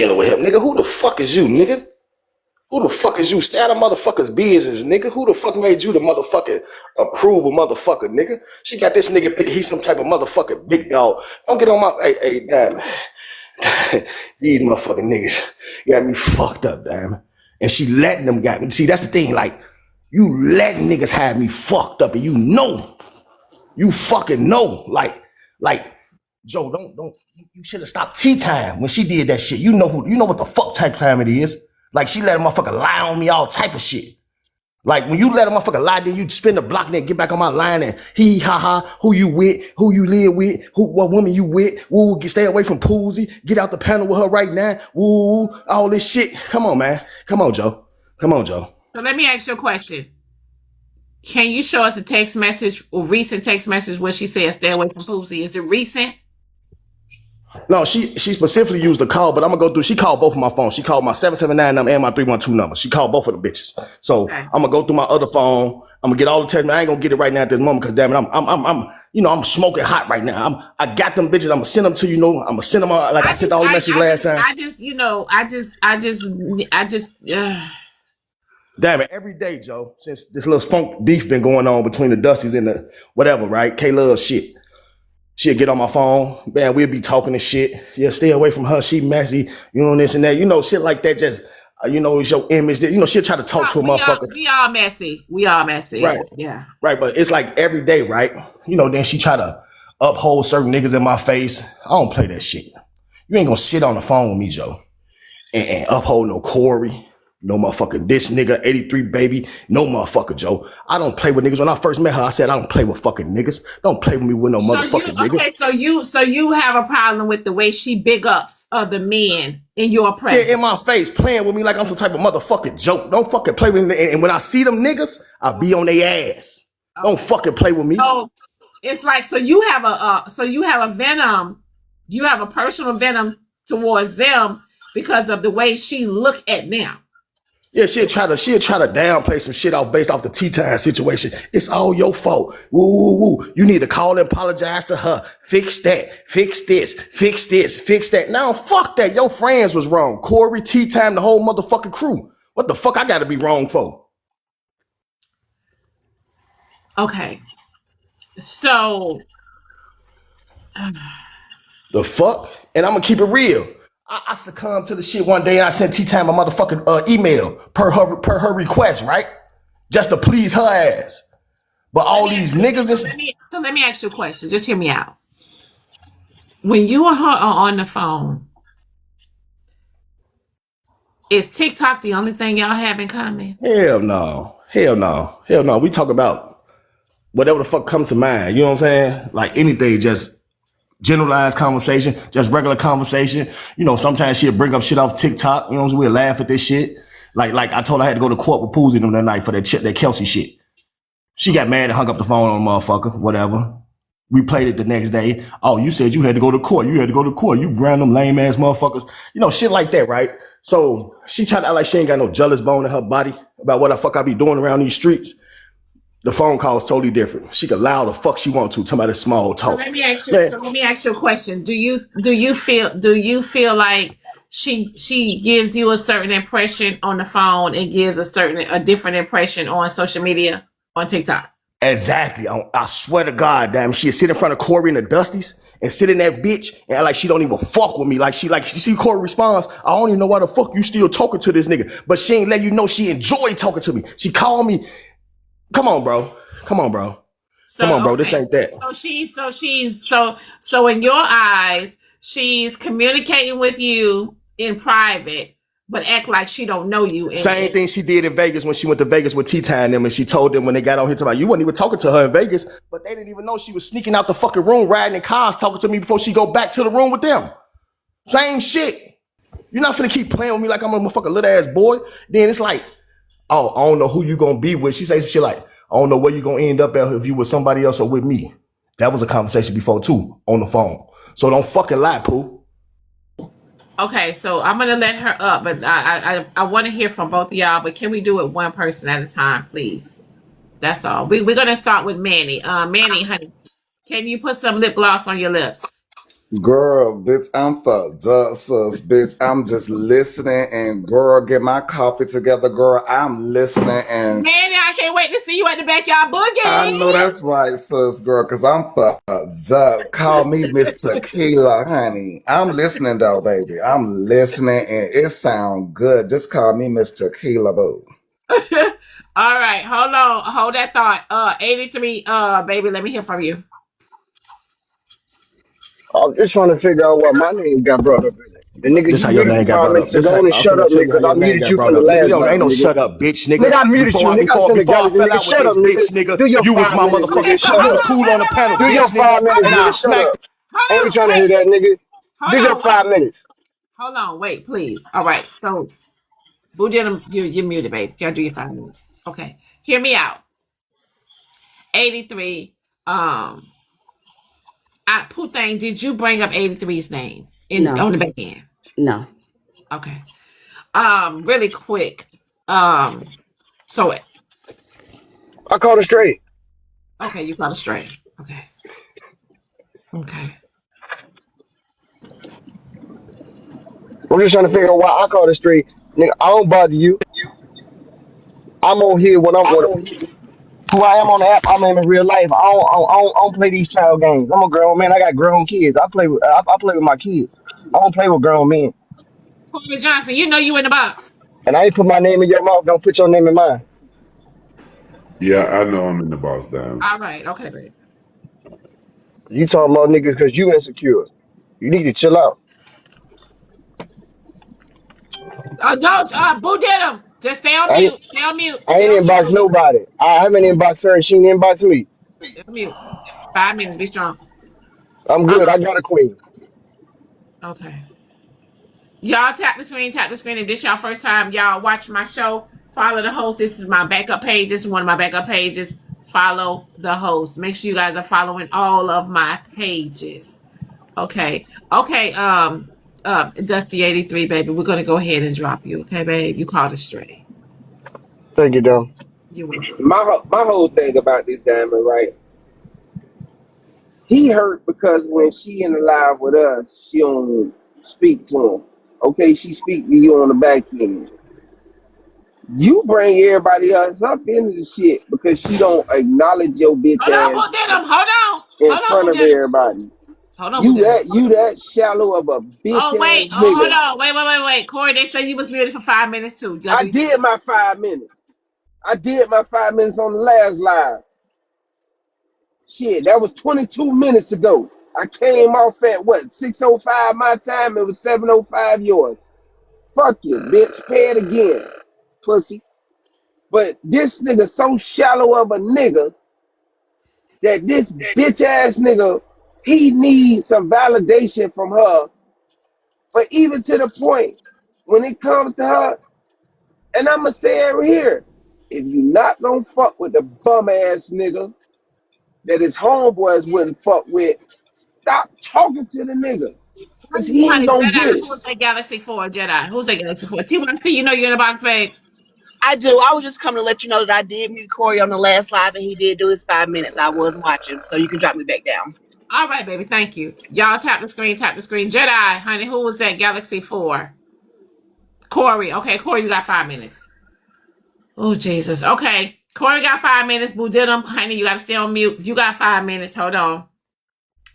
dealing with him, nigga. Who the fuck is you, nigga? Who the fuck is you? Stay out of motherfuckers' business, nigga. Who the fuck made you the motherfucking approval motherfucker, nigga? She got this nigga thinking he's some type of motherfucking big dog. Don't get on my hey, damn. These motherfucking niggas got me fucked up, damn. And she letting them got me. See, that's the thing, like, you letting niggas have me fucked up, and you fucking know. Like, Joe, don't you should have stopped tea time when she did that shit. You know what the fuck type time it is. Like, she let a motherfucker lie on me, all type of shit. Like, when you let a motherfucker lie, then you spin the block and then get back on my line and who you with, who you live with, what woman you with, woo, stay away from Poohsy, get out the panel with her right now, woo, all this shit. Come on, man. Come on, Joe. So let me ask you a question. Can you show us a text message or recent text message where she said stay away from Poohsy? Is it recent? No, she specifically used the call, but I'm gonna go through. She called both of my phones. She called my 779 number and my 312 number. She called both of the bitches. So okay. I'm gonna go through my other phone. I'm gonna get all the text. I ain't gonna get it right now at this moment because damn it, I'm smoking hot right now. I got them bitches. I'm gonna send them to you. I'm gonna send them out like I sent all the messages last time. Damn it, every day, Joe, since this little funk beef been going on between the Dusties and the whatever, right? K-Love shit. She'll get on my phone, man, we'll be talking and shit. Yeah, stay away from her. She messy, this and that. Shit like that just, it's your image. She'll try to talk to a motherfucker. We all messy. Right. Yeah. Right, but it's like every day, right? Then she try to uphold certain niggas in my face. I don't play that shit. You ain't gonna sit on the phone with me, Joe, and uphold no Corey. No motherfucking this nigga, 83 baby. No motherfucker, Joe. I don't play with niggas. When I first met her, I said I don't play with fucking niggas. Don't play with me with no motherfucking nigga. Okay, so you have a problem with the way she big ups other men in your presence. Yeah, in my face, playing with me like I'm some type of motherfucking joke. Don't fucking play with me. And when I see them niggas, I be on their ass. Okay. Don't fucking play with me. So it's like, so you have a venom. You have a personal venom towards them because of the way she look at them. Yeah, she'll try to downplay some shit based off the tea time situation. It's all your fault. Woo. You need to call and apologize to her. Fix that. Fix this. Fix that. Now, fuck that. Your friends was wrong. Corey, tea time, the whole motherfucking crew. What the fuck I gotta be wrong for? Okay. So. The fuck? And I'm gonna keep it real. I succumbed to the shit one day and I sent T-Time a motherfucking email per her request, right? Just to please her ass. But all these niggas is... So let me ask you a question. Just hear me out. When you and her are on the phone, is TikTok the only thing y'all have in common? Hell no. We talk about whatever the fuck comes to mind. You know what I'm saying? Like anything, just... generalized conversation, just regular conversation. Sometimes she'll bring up shit off TikTok. We'll laugh at this shit. Like I told her I had to go to court with Poohsy that night for that Kelsey shit. She got mad and hung up the phone on the motherfucker, whatever. We played it the next day. Oh, you said you had to go to court. You ground them lame ass motherfuckers. Shit like that, right? So she tried to act like she ain't got no jealous bone in her body about what the fuck I be doing around these streets. The phone call is totally different. She can lie the fuck she want to. Talking about this small talk. So let me ask you a question. Do you feel like she gives you a certain impression on the phone and gives a different impression on social media, on TikTok? Exactly. I swear to God, damn, she'll sit in front of Corey and the Dusties and sit in that bitch and act like she don't even fuck with me. Like she see Corey responds, I don't even know why the fuck you still talking to this nigga. But she ain't let you know she enjoy talking to me. She called me. Come on, bro. This ain't that. So in your eyes, she's communicating with you in private, but act like she don't know you. Same thing she did in Vegas when she went to Vegas with T-Time and them, and she told them when they got on here about you wasn't even talking to her in Vegas, but they didn't even know she was sneaking out the fucking room, riding in cars, talking to me before she go back to the room with them. Same shit. You're not finna keep playing with me like I'm a motherfucking little ass boy. Then it's like, oh, I don't know who you gonna be with. She says shit like, I don't know where you gonna end up at if you with somebody else or with me. That was a conversation before too, on the phone. So don't fucking lie, Pooh. Okay, so I'm gonna let her up, but I want to hear from both of y'all. But can we do it one person at a time, please? That's all. We're gonna start with Manny. Manny, honey, can you put some lip gloss on your lips? Girl, bitch, I'm fucked up, sis. Bitch, I'm just listening and girl, get my coffee together, girl. I'm listening and Man, I can't wait to see you at the backyard I boogie. know that's right, sis, girl, because I'm fucked up. Call me Miss Tequila, honey. I'm listening though, baby. I'm listening and it sound good. Just call me Miss Tequila, boo. All right, hold on, hold that thought. 83, baby, let me hear from you. I'm just trying to figure out why my name got brought up in it. And nigga, This you how your muted name me got 5 brought minutes up. This ago. how And I'm shut finna up, tell nigga, you how because I your name muted got you brought from the up. Nigga, last yo, live, ain't no nigga. shut up, bitch, Nigga, nigga. I muted you, nigga. I Before sent a before I galaxy fell nigga. out with Shut this up, nigga. bitch, nigga, Do your you was 5 my minutes, nigga. motherfucking Shut you was up. cool Wait, on the panel, Do your bitch, nigga. 5 minutes, And I nigga. Shut smacked up. I ain't trying to wait, hear that, nigga. Do your hold on, wait, 5 minutes. hold on, wait, please. All right, so Boo did them, you're muted, babe. You gotta do your 5 minutes. Okay, hear me out. 83, Pooh thing, did you bring up 83's name in No, on the back end? no, Okay. Really quick. Um, so I called it straight. okay, you got it straight. Okay. Okay. I'm just trying to figure out why I called it straight. Nigga, I don't bother you. I'm on here when I'm with who I am on the app. I'm in real life. I don't play these child games. I'm a grown man. I got grown kids. I play with my kids. I don't play with grown men. Corey Johnson, you know you in the box. And I ain't put my name in your mouth. Don't put your name in mine. Yeah, I know I'm in the boss down. All right, okay, babe. You talking about niggas because you insecure. You need to chill out. Don't Boo did him. Just stay on I ain't, mute. Stay on mute. I Stay ain't on mute, inbox Boogie. nobody. I haven't inboxed her and she ain't inboxed me. Stay on mute. 5 minutes, be strong. I'm good. I got a queen. Okay. Y'all tap the screen. If this y'all first time, y'all watch my show, follow the host. This is my backup page. This is one of my backup pages. Follow the host. Make sure you guys are following all of my pages. Okay. Okay. Dusty 83, baby. We're gonna go ahead and drop you. Okay, babe. You called it straight. Thank you, though. You will. My whole thing about this diamond, right? He hurt because when she in the live with us, she don't speak to him. Okay, she speak to you on the back end. You bring everybody else up into the shit because she don't acknowledge your bitch Hold on, ass Boo Denim. Hold on. in Hold on, front Boo of Denim. everybody. Hold on, Boo You Denim. that shallow of a bitch Oh, wait. ass Oh, hold nigga. on. Wait. Corey, they say you was muted for 5 minutes too. You gotta I do your did my 5 minutes. I did my 5 minutes on the last live. Shit, that was 22 minutes ago. I came off at what, 6:05 my time? It was 7:05 yours. Fuck you, bitch. Pay it again, pussy. But this nigga so shallow of a nigga that this bitch ass nigga, he needs some validation from her. But even to the point when it comes to her, and I'ma say it here, if you not gonna fuck with the bum ass nigga that his homeboys wouldn't fuck with, stop talking to the nigga. Cause he ain't honey, gonna Jedi. get it. Who's that Galaxy 4, Jedi? Who's that Galaxy 4? T1C, you know you're in the box, babe. I do. I was just coming to let you know that I did mute Corey on the last live and he did do his 5 minutes. I was watching, so you can drop me back down. All right, baby. Thank you. Y'all tap the screen, tap the screen. Jedi, honey, who was that Galaxy 4? Corey. Okay, Corey, you got 5 minutes. Oh, Jesus. Okay. Corey got 5 minutes. Boo did him. Honey, you got to stay on mute. You got 5 minutes. Hold on.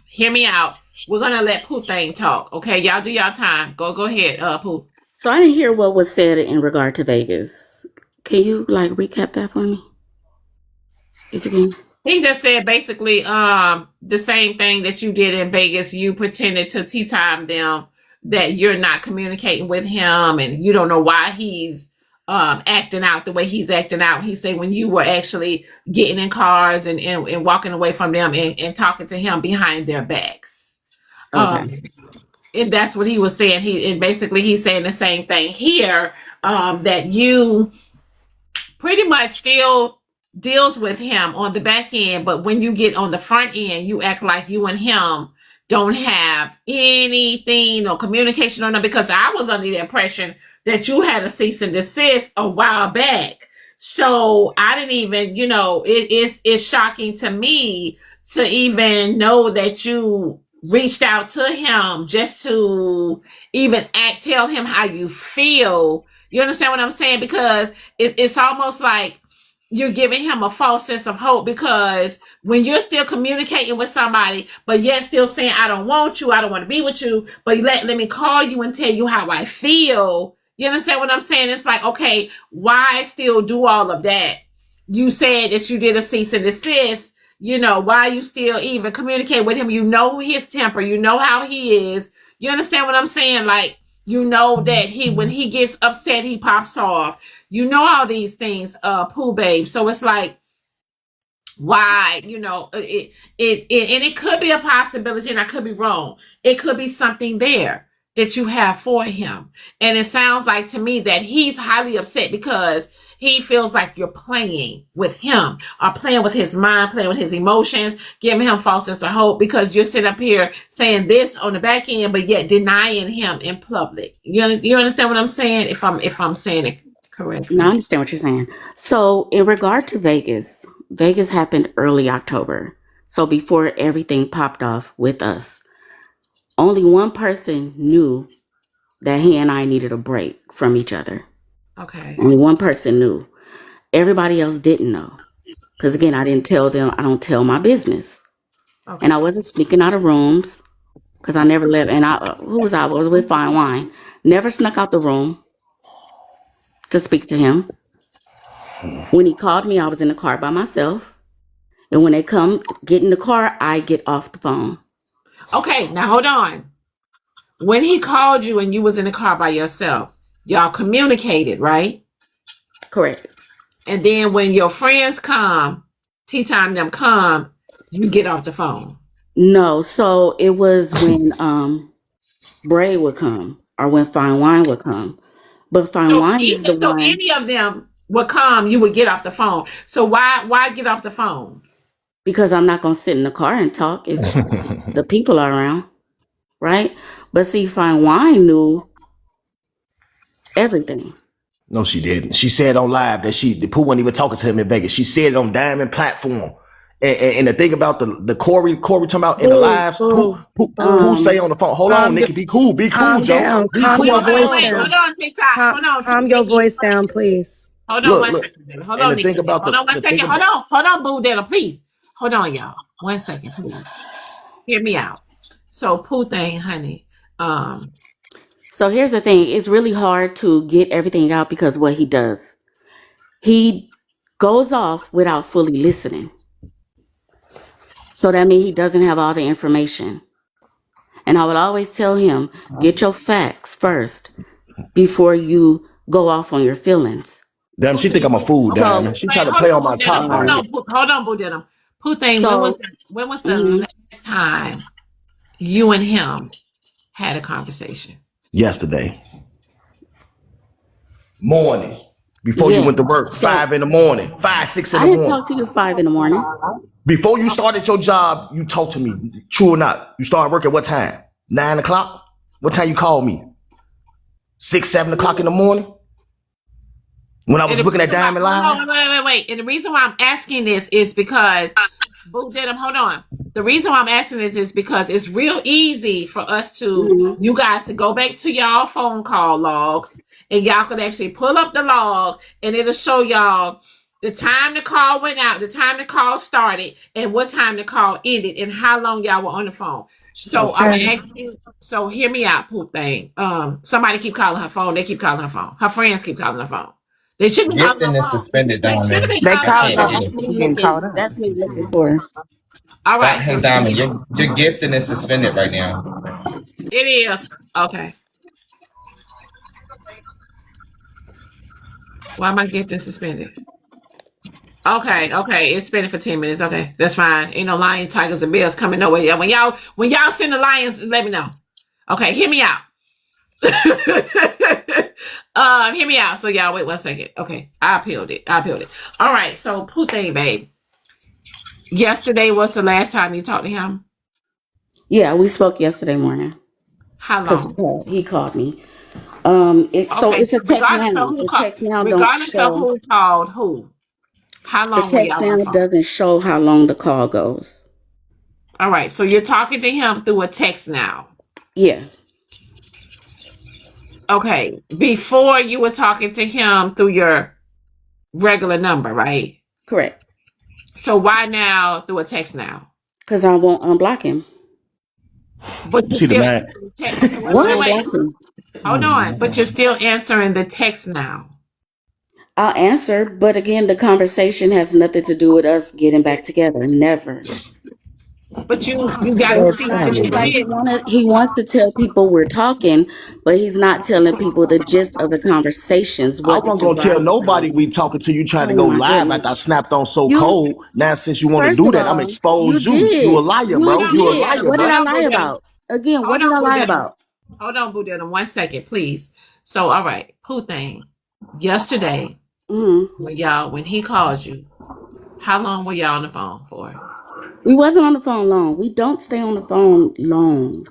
Hear me out. We're going to let Pooh thing talk. Okay, y'all do y'all time. Go ahead, Pooh. So I didn't hear what was said in regard to Vegas. Can you like recap that for me, if you can? He just said basically the same thing that you did in Vegas. You pretended to tea time them that you're not communicating with him and you don't know why he's acting out the way he's acting out. He said when you were actually getting in cars and walking away from them and talking to him behind their backs. Okay. Um and that's what he was saying. He's saying the same thing here, that you pretty much still deals with him on the back end, but when you get on the front end, you act like you and him don't have anything or communication on them, because I was under the impression that you had a cease and desist a while back. So I didn't even, it's shocking to me to even know that reached out to him just to even tell him how you feel. You understand what I'm saying? Because it's almost like you're giving him a false sense of hope, because when you're still communicating with somebody, but yet still saying, I don't want you, I don't want to be with you, but let me call you and tell you how I feel. You understand what I'm saying? It's like, okay, why still do all of that? You said that you did a cease and desist. You know, why you still even communicate with him? You know his temper. You know how he is. You understand what I'm saying? Like, you know that when he gets upset, he pops off. You know all these things, Pooh babe. So it's like, why, you know, and it could be a possibility, and I could be wrong. It could be something there that you have for him. And it sounds like to me that he's highly upset because he feels like you're playing with him, or playing with his mind, playing with his emotions, giving him false sense of hope, because you're sitting up here saying this on the back end, but yet denying him in public. You understand what I'm saying? If I'm saying it correctly. No, I understand what you're saying. So in regard to Vegas, Vegas happened early October. So before everything popped off with us, only one person knew that he and I needed a break from each other. Okay. Only one person knew. Everybody else didn't know. Because again, I didn't tell them. I don't tell my business. Okay. And I wasn't sneaking out of rooms because I never left. And who was I? I was with Fine Wine. Never snuck out the room to speak to him. When he called me, I was in the car by myself. And when they come get in the car, I get off the phone. Okay, now hold on. When he called you and you was in the car by yourself, y'all communicated, right? Correct. And then when your friends come, tea time them come, you get off the phone. No, so it was when Bray would come or when Fine Wine would come. But Fine Wine is the So one. any of them would come, you would get off the phone. So why get off the phone? Because I'm not going to sit in the car and talk if the people are around, right? But see, Fine Wine knew everything. No, she didn't. She said on live that the Pooh wasn't even talking to him in Vegas. She said it on Diamond platform. And the thing about the Corey talking about in the lives, Pooh say on the phone, hold on, Nikki, be cool, calm Joe. down, Be calm cool. your voice Wait, down. hold on, TikTok. Hold on, Calm your voice down, please. Hold on one second, baby. Hold on, the Nikki. thing about Hold on one second. Hold on, Boodidem, please. Hold on, y'all. 1 second, please. Hear me out. So Pooh thing, honey. So here's the thing. It's really hard to get everything out because what he does, he goes off without fully listening. So that means he doesn't have all the information. And I would always tell him, get your facts first before you go off on your feelings. Damn, she think I'm a fool, Diamond. She tried to play on my top, man. Hold on, Boodidem. Pooh thing, So, when was the last time you and him had a conversation? Yesterday morning, before you went to work, 5 in the morning, 5, 6 in the morning. I didn't talk to you 5 in the morning. Before you started your job, you talked to me. True or not? You started work at what time? 9 o'clock? What time you called me? 6, 7 o'clock in the morning? When I was looking at Diamond Live? Wait. And the reason why I'm asking this is because, Boodidem, hold on. The reason why I'm asking this is because it's real easy for us to, you guys to go back to y'all phone call logs, and y'all could actually pull up the log, and it'll show y'all the time the call went out, the time the call started, and what time the call ended, and how long y'all were on the phone. So I'm asking. So hear me out, Pooh thing. Somebody keep calling her phone. They keep calling her phone. Her friends keep calling her phone. They shouldn't be calling her Gifting is phone. suspended, They Diamond. shouldn't be They calling called her us. phone. That's me looking for. All right. Hey, So Diamond, your gifting is suspended right now. it is. Okay. Why am I getting suspended? Okay. It's suspended for 10 minutes. Okay. That's fine. Ain't no lion, tigers, and bears coming nowhere. When y'all send the lions, let me know. Okay, hear me out. Hear me out. So y'all wait 1 second. Okay. I appealed it. All right. So Pooh thing, babe. Yesterday was the last time you talked to him? Yeah, we spoke yesterday morning. How long? Because he called me. So it's a text now. The text now don't show. Regardless of who called who. How The long were text y'all on now the phone? doesn't show how long the call goes. All right. So you're talking to him through a text now. Yeah, Okay. Before you were talking to him through your regular number, right? correct. So why now through a text now? Because I won't unblock him. But You you're see the still man? answering the text. Okay, I won't wait. unblock him. Hold on. But you're still answering the text now. I'll answer, but again, the conversation has nothing to do with us getting back together. Never. But you gotta Red cease to It's flag. like exist. he wants to tell people we're talking, but he's not telling people the gist of the conversations, I what wasn't gonna tell derives from nobody it. we talking to you trying to Oh go my live goodness. after I snapped on so You cold. Now since you want to First do of that, I'm all, you expose you. You a did. liar, Hold bro. You on, You a Boo did. liar, Diddle. What did Hold I bro. on, lie Boo Diddle. about? Again, what Hold did I on, Boo lie Diddle. about? Hold on, Boo Diddle. 1 second, please. So, all right, Pooh thing. Yesterday, Hmm. when he called you, how long were y'all on the phone for? We wasn't on the phone long. We don't stay on the phone long.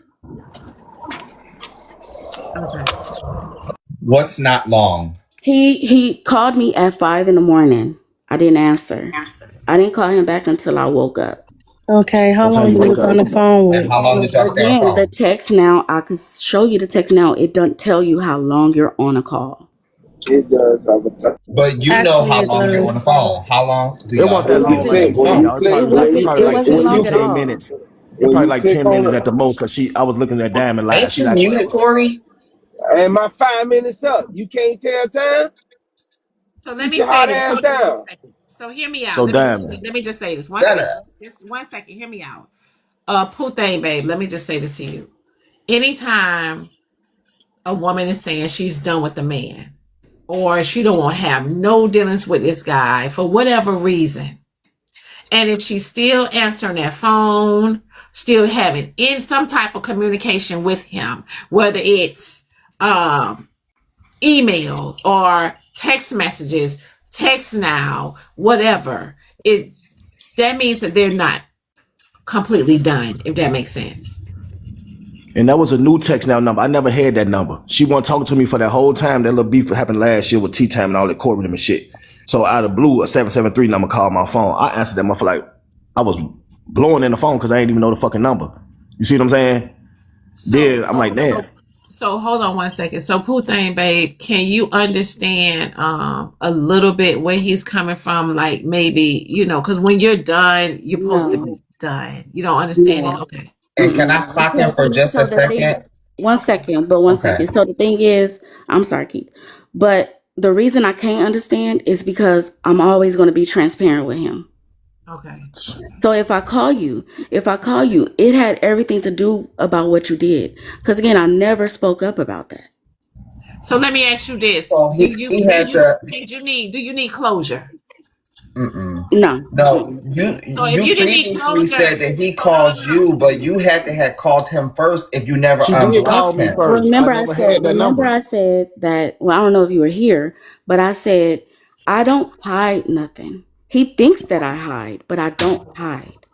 Okay. What's not long? He called me at 5 in the morning. I didn't answer. I didn't call him back until I woke up. Okay, how What time long you you wake was up? on the phone And with? how long did y'all stay on the Again, the phone? text now, I could show you the text now. It doesn't tell you how long you're on a call. It does have a time. But you know Actually, how it long you're on the does. phone. How long do It y'all wasn't have that When to you be long on like the she click, when saying, you phone? y'all. click, It It probably like wasn't when 20, you long at 28 all. minutes. It when probably you like click 10 on minutes it, at the most because I was looking at Diamond live. Ain't She you like, muted, Corey? and my 5 minutes up, you can't tell time. So let Sit me your say hot this. ass Hold on 1 down. second. So hear me out. so Diamond. Let me just say this. Shut up. Just 1 second. Hear me out. Pooh thing, babe. Let me just say this to you. Anytime a woman is saying she's done with a man, or she don't want to have no dealings with this guy for whatever reason, and if she's still answering that phone, still having in some type of communication with him, whether it's um, email or text messages, text now, whatever, it that means that they're not completely done. If that makes sense. And that was a new text now number. I never had that number. She wasn't talking to me for that whole time. That little beef happened last year with Tea Time and all that courtroom and shit. So out of blue, a 773 number called my phone. I answered that motherfucker like I was blowing in the phone because I ain't even know the fucking number. You see what I'm saying? So, Then I'm like, damn. so hold on 1 second. So, Pooh thing, babe, can you understand a little bit where he's coming from? Like maybe because when you're done, you're supposed to No, be done. You don't understand it, no. okay? And can I Mm-mm. clock in Because for just a so the thing, second? 1 second, but one Okay. second. So the thing is, I'm sorry, Keith, but the reason I can't understand is because I'm always going to be transparent with him. Okay. So if I call you, it had everything to do about what you did. Because again, I never spoke up about that. So let me ask you this: So he had to. do you need closure? Mm-mm. No. No, Mm-mm. So if you you didn't need previously closure, said that he hold on, calls you, but you had to have called him first if you never She did call unblocked me him. first. I never had that Remember number. I said that, well, I don't know if you were here, but I said, I don't hide nothing. He thinks that I hide, but I don't hide.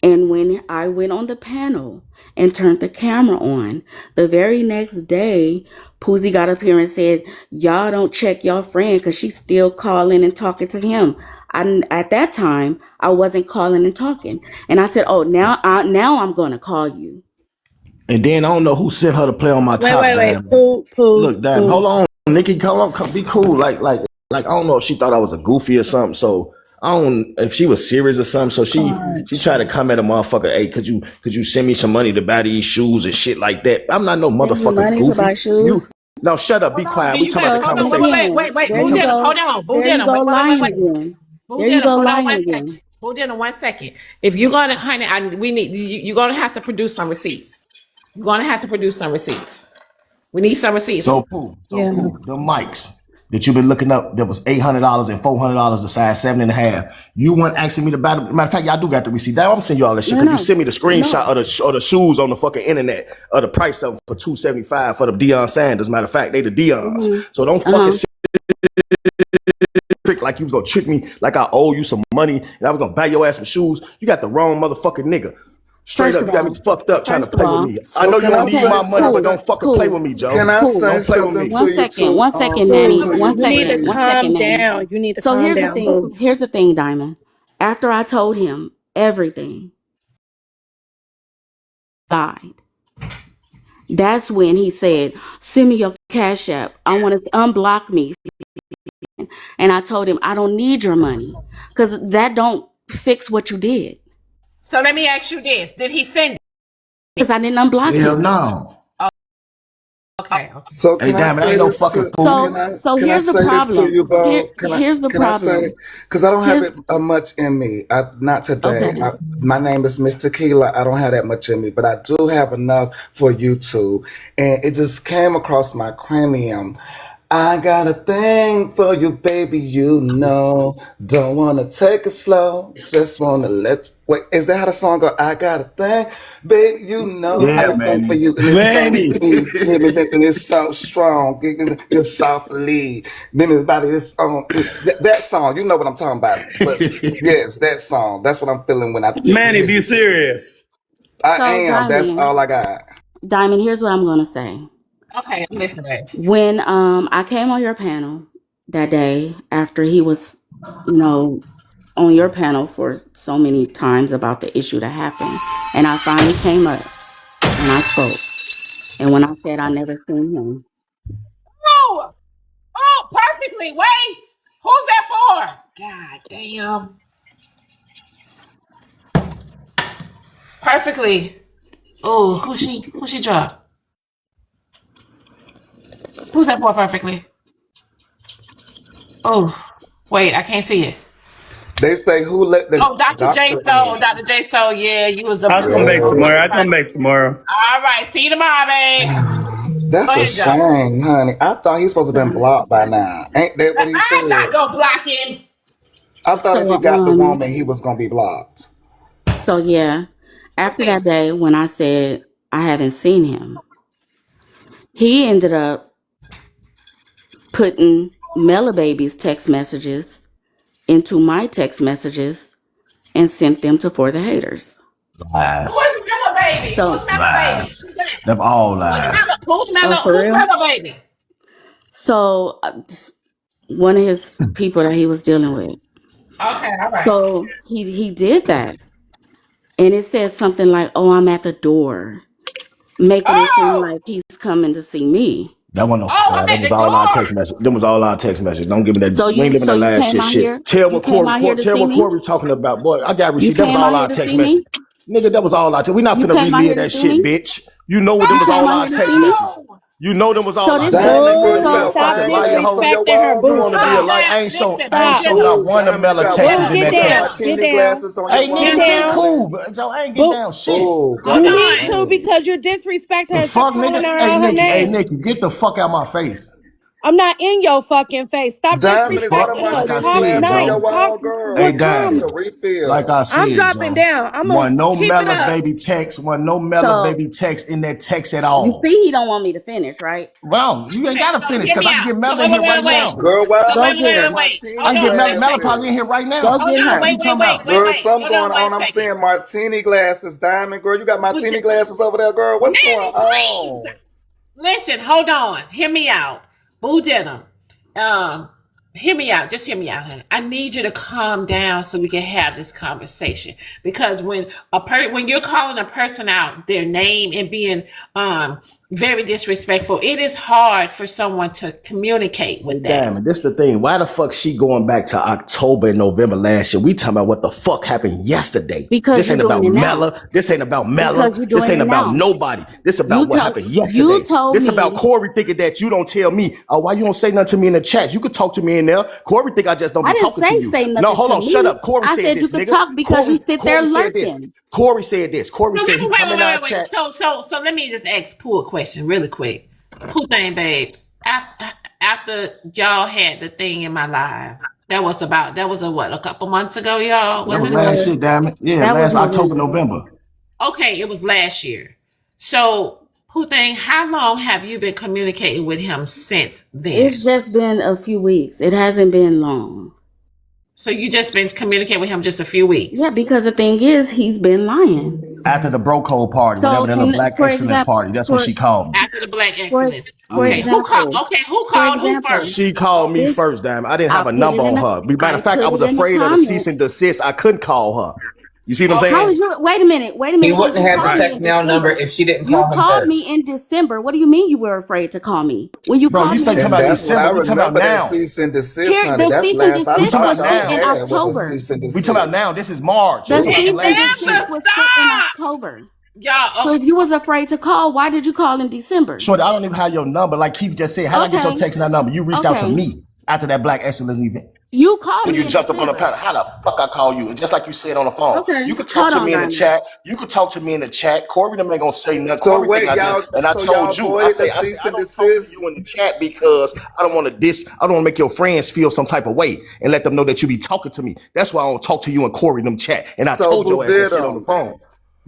And when I went on the panel and turned the camera on, the very next day, Poozy got up here and said, y'all don't check your friend because she's still calling and talking to him. At that time, I wasn't calling and talking. And I said, oh, now I'm going to call you. And then I don't know who sent her to play on my top, Wait. damn. Pooh. Look, damn, hold on. Nikki, come on, come be cool. Like I don't know if she thought I was a goofy or something. So I don't if she was serious or something. So she tried to come at a motherfucker, hey, could you send me some money to buy these shoes and shit like that? I'm not no Send me motherfucker money to goofy. buy You shoes. no, shut up, be hold on. quiet. Do We you talking got? about the So, Hold on, and conversation. again, wait. there Boo you Denham, go. hold on. Boo There you Denham, go wait. lying again. Boo There you Denham, go hold on lying 1 second. again. Boo Denham, 1 second. If you're gonna, honey, we need you're gonna have to produce some receipts. You're gonna have to produce some receipts. We need some receipts. Yeah. The mics that you've been looking up that was $800 and $400 a size 7.5. You weren't asking me to buy. Matter of fact, y'all do got the receipt. Now I'm sending you all this shit because you No, sent me the screenshot no. of the shoes on the fucking internet of the price of for $275 for the Deion Sanders. Matter of fact, they the Deion's. Mm-hmm. So don't fucking Uh-huh. sit like you was gonna trick me like I owe you some money and I was gonna buy your ass some shoes. You got the wrong motherfucking nigga. Straight First up, of you got me all, fucked up trying to first of play with all, me. I So know you can don't I need okay, say my money, but something? don't fucking play cool, with me, Can Joe. I cool. say Don't play with something me. to One you second, too? one second, Pooh, Manny. To you One you need too. to second, one second, calm Manny. down. You need to So calm here's the down, thing. Pooh. Here's the thing, Diamond. After I told him everything, died. That's when he said, send me your cash app. I want to unblock me. And I told him, I don't need your money because that don't fix what you did. So let me ask you this: did he send it? Because I didn't unblock Hell him. no. Okay. So Hey, can I damn it, say ain't no this fucking to fool. So can I here's the say this to problem. you, Bo? Here's the Can I say problem. because I don't have Here's it much in me. Not today. okay. My name is Miss Tequila. I don't have that much in me, but I do have enough for you two. And it just came across my cranium. I got a thing for you, baby. You know, don't wanna take it slow. Just wanna wait. Is that how the song go? I got a thing, baby. You know, I Yeah, got a thing for man. you, and it's so Manny. hear me, and it's so strong. It's softly. Then everybody is that song. You know what I'm talking about? But yes, that song. That's what I'm feeling when I think. Manny, be serious. I So am. That's all I got. Diamond, here's what I'm gonna say. Okay, I'm listening. When I came on your panel that day after he was, on your panel for so many times about the issue that happened, and I finally came up and I spoke. And when I said I never seen him, Oh, perfectly. Wait, who's that for? God damn. Perfectly. Oh, who she dropped? Who's that for? Perfectly. Oh, wait, I can't see it. They say who let the Dr. J doctor Soul, in? Dr. J Soul. Yeah, you was a I'll come back tomorrow. I'll come back tomorrow. All right, see you tomorrow, babe. That's Go a ahead, Joe. shame, honey. I thought he's supposed to have been blocked by now. Ain't that what he I'm not said? gonna block him. I thought if he got the woman, he was gonna be blocked. so yeah, after Okay. that day when I said I haven't seen him, he ended up putting Mela Baby's text messages into my text messages and sent them to For the Haters. Lies. Who's Mellow Baby? So Who's Mellow Baby? Lies. Them all lies. for Who's real? Mellow Baby? So one of his people that he was dealing with. Okay, all right. So he did that, and it says something like, "Oh, I'm at the door," making it seem Oh, like he's coming to see me. That one, I'm that at was the all our door. text message. Them was all our text message. Don't give me that. So We ain't living that you last came shit. out here. Tell You what came out here to see me. Corey talking about. Boy, I got You receipt. That was came out all here our to text see message. me. Nigga, that was all our text. We not You finna came out here relive to that see shit, me. bitch. You know what them You was came all out our here to text see me. messages. You know them was all So our this text. is Diamond girl, Boo, you Be a got stop fucking fine liar, glasses on hoe. your disrespecting her. wall, You Boo, want to be girl. a stop. liar? I ain't show. Listen, I ain't Stop. show not Oh, one of Diamond, you Mela got texts Boo, in get that fine down. text. Get martini down. glasses on your Hey, Get nigga, wall, get down. girl. cool. But Joe, I ain't get Boo, down shit. Oh, you hold God, need on. to oh. because you're disrespecting The her. Stop fuck, calling nigga? her Hey, out her Nikki. Hey, name. Nikki, get the fuck out my face. I'm not in your fucking face. Stop The Diamond, is that a disrespecting fuck? her. Like I martini Talk said, glass on nice. your Joe. Talk wall, girl? Hey, with I need a Diamond. calm. refill. Like I I'm said, dropping Joe. down. I'm gonna Wasn't no keep it Mela up. baby text. Wasn't no Mela So baby text in that text at you all. see, he don't want me to finish, right? Well, you ain't Okay, gotta so finish hear because me I can out. get So Mela in here right now. Girl, why So am I Go wait, get seeing her. I Hold can martini get on. Mela probably in glasses? here right Go now. get Hold on. What her. you talking about? Girl, something Hold going on on. one I'm second. seeing martini glasses, Diamond. Girl, you got martini glasses over there, girl. What's going Manny, please. on? Listen, hold on. Hear me out. Boodidem. Um, hear me out. Just hear me out, honey. I need you to calm down so we can have this conversation. Because when you're calling a person out their name and being very disrespectful, it is hard for someone to communicate Hey, with that. Diamond, this the thing. Why the fuck she going back to October and November last year? We talking about what the fuck happened yesterday. Because This you're ain't doing about it now. Mela. This ain't about Mela. Because you're This doing ain't it about now. nobody. This about You what told happened you yesterday. told This about me Corey thinking that you don't tell me. Oh, why you don't say nothing to me in the chat? You could talk to me in there. Corey think I just don't I be didn't talking to you. say No, nothing hold to on. Shut me. up. Corey I said said you this, could nigga. talk because you sit there Corey said this. lurking. Corey said this. Corey So said he come in our wait. chat. So let me just ask Pooh a question really quick. Pooh thing, babe. After y'all had the thing in my live, that was a couple months ago, y'all, That was was it? last shit, damn it. Yeah, That was last October, November. November. Okay, it was last year. So Pooh thing, how long have you been communicating with him since then? It's just been a few weeks. It hasn't been long. So you just been communicating with him just a few Yeah, weeks. because the thing is, he's been lying. After the bro code party, whatever So, that little black for excellence example, party, that's what she called me. After the Black for Exodus. for Okay, Yeah. who called? example, Okay, who for called who example, She first? called me this first, damn. I didn't I have a put number it in on the her. Matter I of fact, I put was it in the afraid of the cease comments. and desist. I couldn't call her. You see what I'm How saying? is you? Wait a minute. He Because wouldn't you have the called me text in now number December. if she didn't You call him called me first. in December. What do you mean you were afraid to call me when you Bro, you called me stay in talking And about that's December? what I December. We talking about remember that now. cease and desist, Here, honey. the That's cease and last I We desist talking was about talked to sent I in now. had was a October. cease and We talking about desist. now. This is March. The We talking about some cease and last year desist shit. was sent in Stop, October. y'all. So if you was afraid to call, why did you call in December? Shorty, I don't even have your number. Like Keith just said, how did I get your Okay. text and that number? You reached out to Okay. me after that Black Excellence event. You called When me you in jumped up on the December. panel, how the fuck I call you? And just like you said on the phone, Okay. you could talk Hold to on, me in the Diamond. chat. You could talk to me in the chat. Corey them ain't gonna say nothing. So Corey think wait, I just, y'all. and I So y'all told you, I void the say cease I and don't talk to desist. you in the chat because I don't want to I don't want to make your friends feel some type of way and let them know that you be talking to me. That's why I don't talk to you and Corey them chat. And I So told your ass that shit on the phone.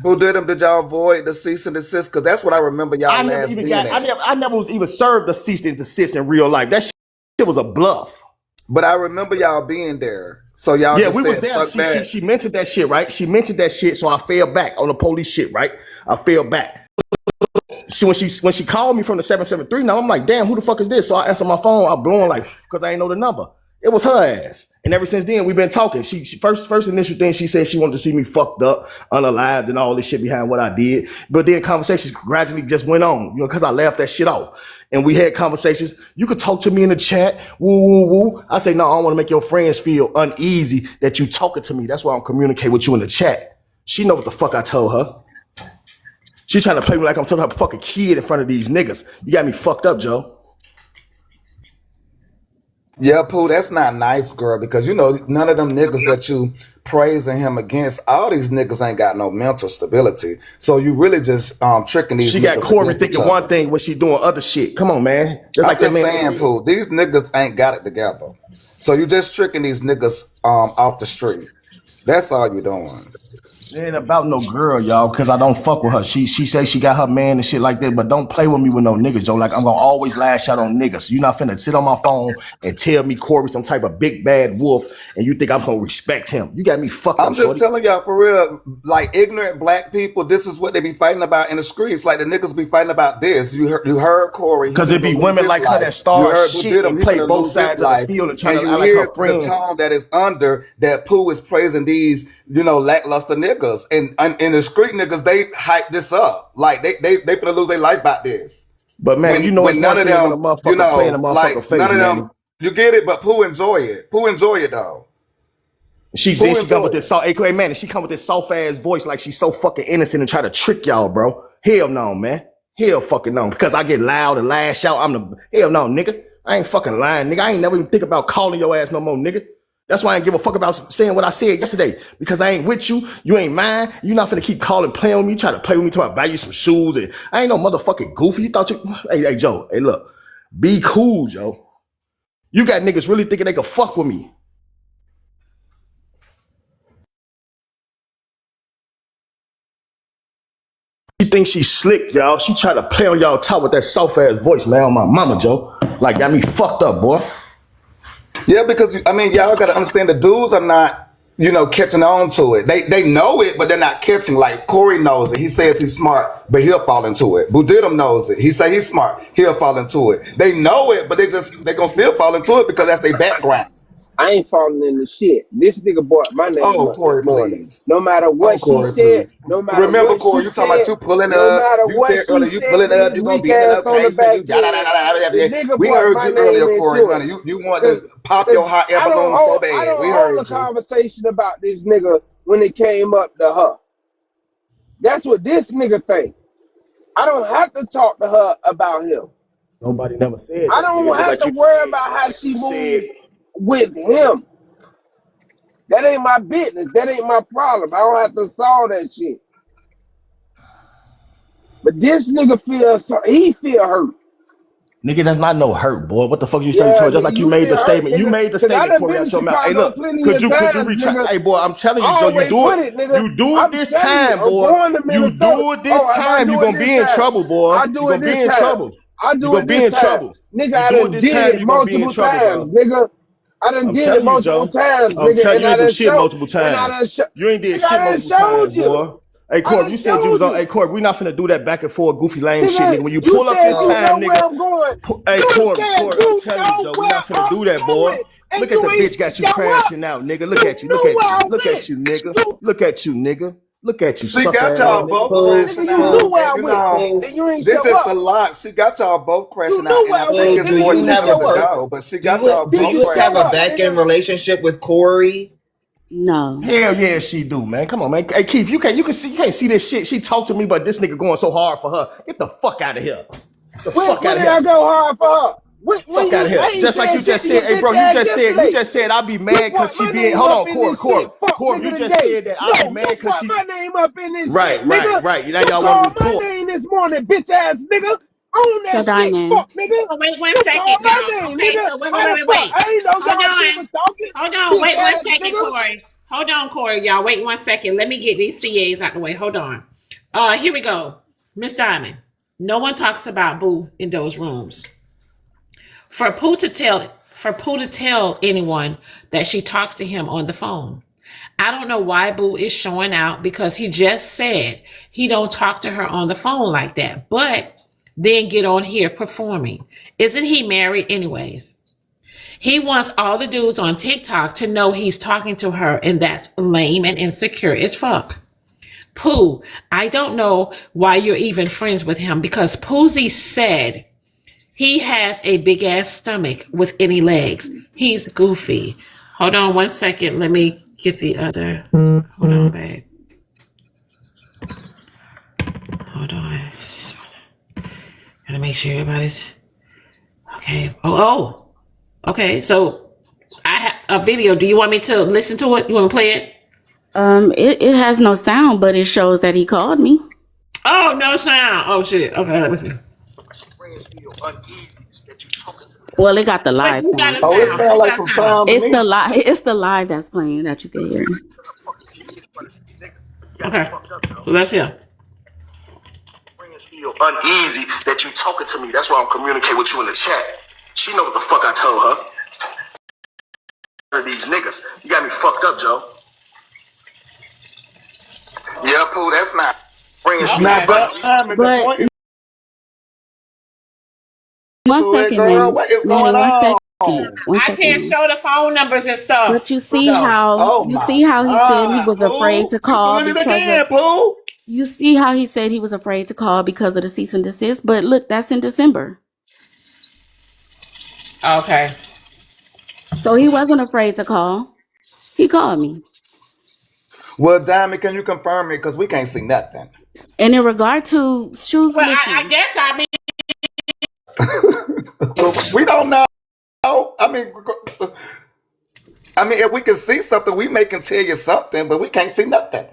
Boodidem, did y'all void the cease and desist? Because that's what I remember y'all last being at. I never was even served the cease and desist in real life. That shit was a bluff. But I remember y'all being there. So y'all Yeah, just we was said, there. fuck that. She mentioned that shit, right? She mentioned that shit, so I fell back on the police shit, right? I fell back. So when she called me from the 773, now I'm like, damn, who the fuck is this? So I answer my phone, I'm blowing like, because I ain't know the number. It was her ass. And ever since then, we've been talking. She first initial thing, she said she wanted to see me fucked up, unalived, and all this shit behind what I did. But then conversations gradually just went on, you know, because I laughed that shit off. And we had conversations. You could talk to me in the chat, woo, woo, woo. I say, no, I don't want to make your friends feel uneasy that you talking to me. That's why I'm communicating with you in the chat. She know what the fuck I told her. She trying to play me like I'm some type of fucking kid in front of these niggas. You got me fucked up, Joe. Yeah, Pooh, that's not nice, girl, because you know none of them niggas that you praising him against, all these niggas ain't got no mental stability. So you really just tricking these She niggas got Corey against each thinking one other. thing when she doing other shit. Come on, man. Just I'm like that just man. saying, Pooh, these niggas ain't got it together. So you just tricking these niggas off the street. That's all you doing. It ain't about no girl, y'all, because I don't fuck with her. She says she got her man and shit like that, but don't play with me with no niggas, Joe. Like, I'm gonna always lash out on niggas. You not finna sit on my phone and tell me Corey some type of big bad wolf and you think I'm gonna respect him. You got me fucked up, I'm just shorty. telling y'all for real, like ignorant black people, this is what they be fighting about in the streets. Like the niggas be fighting about this. You heard Corey. Because it be women like her that You start heard shit Boodidem, and he play finna both lose his sides of the life. field and trying And to you act like her hear the friend. tone that is under that Pooh is praising these, you know, lackluster niggas. And the street niggas, they hype this up. Like they finna lose their life about this. But man, you know it's When none one of thing when a them, you motherfucker play in a know, motherfucker like face, none of man. them, you get it, but Pooh enjoy it. Pooh enjoy it though. She Pooh come enjoy with this it. soft, hey man, and she come with this soft ass voice like she's so fucking innocent and try to trick y'all, bro. Hell no, man. Hell fucking no. Because I get loud and lash out. I'm the hell no, nigga. I ain't fucking lying, nigga. I ain't never even think about calling your ass no more, nigga. That's why I ain't give a fuck about saying what I said yesterday. Because I ain't with you. You ain't mine. You not finna keep calling, playing with me, try to play with me, try to buy you some shoes. And I ain't no motherfucking goofy. You thought you hey Joe, hey look. Be cool, Joe. You got niggas really thinking they can fuck with me. She thinks she's slick, y'all. She try to play on y'all top with that soft ass voice, man, on my mama, Joe. Like, got me fucked up, boy. Yeah, because I mean, y'all gotta understand the dudes are not, you know, catching on to it. They know it, but they're not catching. Like Corey knows it. He says he's smart, but he'll fall into it. Boodidem knows it. He say he's smart, he'll fall into it. They know it, but they gonna still fall into it because that's their background. I ain't falling in the shit. This nigga brought my name Oh, up this Corey, morning. please. No matter Oh, what she Corey, said, please. no matter Remember, what Corey, she you talking about said, you pulling no up. matter You what said she earlier you said, pulling with up. his You gonna weak be in the ass on the location. back You da da da end, da the da. nigga We brought heard my you earlier, name Corey, into it. honey. You want Cause, to pop cause your hot air balloon so I bad. don't We hold a heard you. conversation about this nigga when it came up to her. That's what this nigga think. I don't have to talk to her about him. Nobody never said I that, nigga. don't Just have like to you worry said, about how just like she you said. moved with him. That ain't my business. That ain't my problem. I don't have to solve that shit. But this nigga he feel hurt. Nigga, that's not no hurt, boy. What the fuck you study Yeah, telling? Just nigga, like you you made the feel hurt, statement. You nigga. made the Cause I statement, done Corey, been to out your mouth. Hey, Chicago look, plenty could of you times, retry? nigga. Hey, boy, I'm telling you, I Joe, you always do it. put it, nigga. You do it I'm this telling you, time, I'm boy. going to You Minnesota. do it this Oh, if I time. You do it gonna this be in time, trouble, boy. I You do it gonna be this in time. trouble. I You do gonna it be this in time. trouble. Nigga, You I do it done this did time, it you gonna be in multiple trouble, bro. times, nigga. I done I'm did it telling you, multiple Joe. times, I'm nigga. telling And you, I ain't do done shit showed, multiple and I times. done showed, You ain't did nigga, I shit done multiple showed times, you. boy. Hey, I Corb, done you said you was showed on. you. Hey, Corb, we not finna do that back and forth goofy lame shit, Nigga, nigga. When you you pull up said this you Oh, time, know where nigga. I'm going. Hey, You Corb, said I'm you telling you, know Joe, we where not finna I'm do that, boy. going. And Look at the you ain't, bitch got you y'all what? crashing out, nigga. Look You at you. Look knew at where you. I Look went. at you, nigga. You, Look at you, nigga. Look at you, She sucker got ass y'all nigga. both Pooh, crashing nigga, you out, knew Pooh, where I and you went. know Pooh, And you ain't this show is a up. lot. She got y'all both You crashing out, knew and where I I think Pooh, went, it's do nigga. more You you than ain't have a just show the up. dog. But she do got you y'all do You both ain't you have show crashing a up, out. back nigga. end relationship with Corey? No. Hell yeah, she do, man. Come on, man. Hey, Keith, you can't see this shit. She talked to me, but this nigga going so hard for her. Get the fuck out of here. Get the fuck When out of did I here. go hard for her? When Fuck out you, of here. I ain't Just like saying you shit just to your said, hey, bro, bitch ass you yesterday. just said I'd be You mad because brought she my being, name hold up on, in this shit. Fuck Corey, you nigga just today. said that I'd be No, mad you because brought she, my name up in this shit, right, nigga. Now You y'all want me called to my pull. name this morning, bitch ass nigga. Own So that shit, Diamond, fuck nigga. Oh, wait one You second called my now. name, Okay, nigga. so How the fuck? wait. I ain't know Hold y'all two on. was talking, Hold on. bitch Wait one ass second, nigga. Corey. Hold on, Corey. Y'all wait one second. Let me get these CAs out the way. Hold on. Here we go. Miss Diamond. No one talks about Boo in those rooms. For Pooh to tell anyone that she talks to him on the phone. I don't know why Boo is showing out because he just said he don't talk to her on the phone like that, but then get on here performing. Isn't he married anyways? He wants all the dudes on TikTok to know he's talking to her, and that's lame and insecure as fuck. Pooh, I don't know why you're even friends with him because Poozy said he has a big ass stomach with any legs. He's goofy. Hold on one second. Let me get the other. Hold on, babe. Hold on. Gotta make sure everybody's okay. Okay. So I have a video. Do you want me to listen to it? You want to play it? it has no sound, but it shows that he called me. Oh, no sound. Oh shit. Okay, let me see. Well, it got the Wait, live who got sound. a Oh, it sound? sounds Who like got some sound? sound to It's me. the live. It's the live that's playing that you can hear. Okay. So that's here. Feel uneasy that you talking to me. That's why I'm communicating with you in the chat. She know what the fuck I told her. These niggas, you got me fucked up, Joe. Yeah, Pooh, that's not bringing It's me not Okay. Diamond. The But point is one to it, second, girl. man. What is Manny, going one second. on? One I second, can't man. show the phone numbers and stuff. But No. Oh you my see how he said he God, was afraid Pooh. to You call doing it because of again, Pooh. you see how he said he was afraid to call because of the cease and desist. But look, that's in December. Okay. So he wasn't afraid to call. He called me. Well, Diamond, can you confirm it? Because we can't see nothing. And in regard to shoes, Well, I listen, guess I mean We don't know. I mean, if we can see something, we may can tell you something, but we can't see nothing.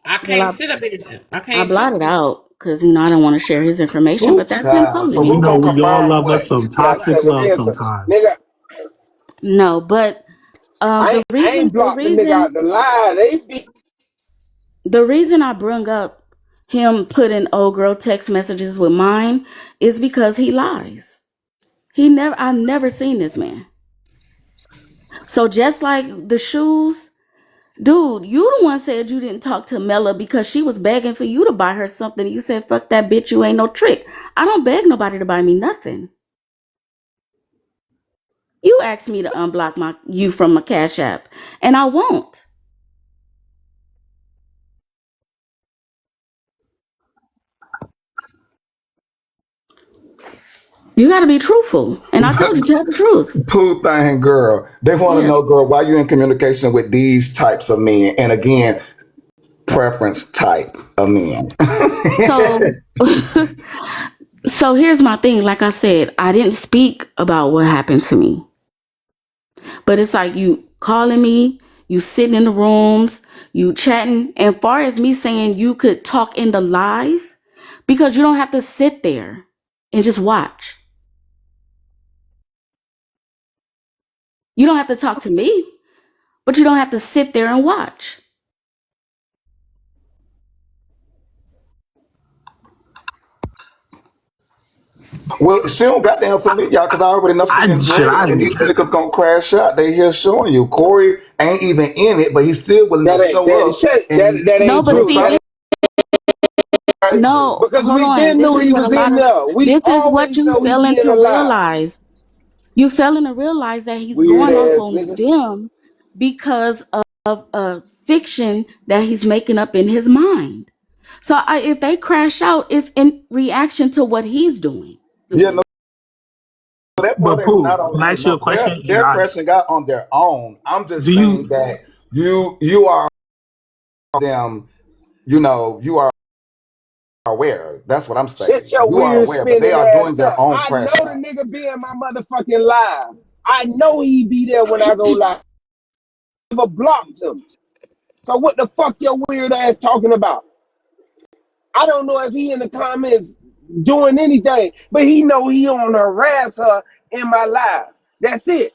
I well, can't sit up in it. I I can't sit blotted up in it. out because I don't want to share his information. Ooh, But that's him child. calling So You who me. know, gonna we all confirm love us what? some Now, toxic say, love listen, sometimes. nigga. No, but I ain't the blocked the nigga out the line. They be reason I brung up him putting old girl text messages with mine is because he lies. I've never seen this man. So just like the shoes, dude, you the one said you didn't talk to Mela because she was begging for you to buy her something. You said, fuck that bitch, you ain't no trick. I don't beg nobody to buy me nothing. You asked me to unblock you from my Cash App, and I won't. You got to be truthful. And I told you, tell the truth. Pooh thing, girl. They want to Yeah. know, girl, why you in communication with these types of men? And again, preference type of men. So, so here's my thing. Like I said, I didn't speak about what happened to me, but it's like you calling me, you sitting in the rooms, you chatting. And far as me saying you could talk in the live, because you don't have to sit there and just watch. You don't have to talk to me, but you don't have to sit there and watch. Well, she don't got to answer me, y'all, because I already know she in jail, and these niggas gonna crash out. They here showing you. Corey ain't even in it, but he's still willing to that ain't show that up. shit. And That No, ain't but true, see, man. no, Because hold we on. been This knew is he what a was lot in of, there. We this is what always you know he failing being to alive. realize. You failing to realize that he's Weird going off ass on nigga. them because of a fiction that he's making up in his mind. So if they crash out, it's in reaction to what he's doing. Yeah, no, that part But is not Pooh, on can I him. ask you a No, question? And they're I crashing out on their own. I'm do just saying you that you are them, you are aware. That's what I'm Shut stating. your You are weird aware, but they spinning are doing ass their up. own I know crash the out. nigga be in my motherfucking live. I know he be there when I go live. I never blocked him. So what the fuck your weird ass talking about? I don't know if he in the comments doing anything, but he know he on harass her in my live. That's it.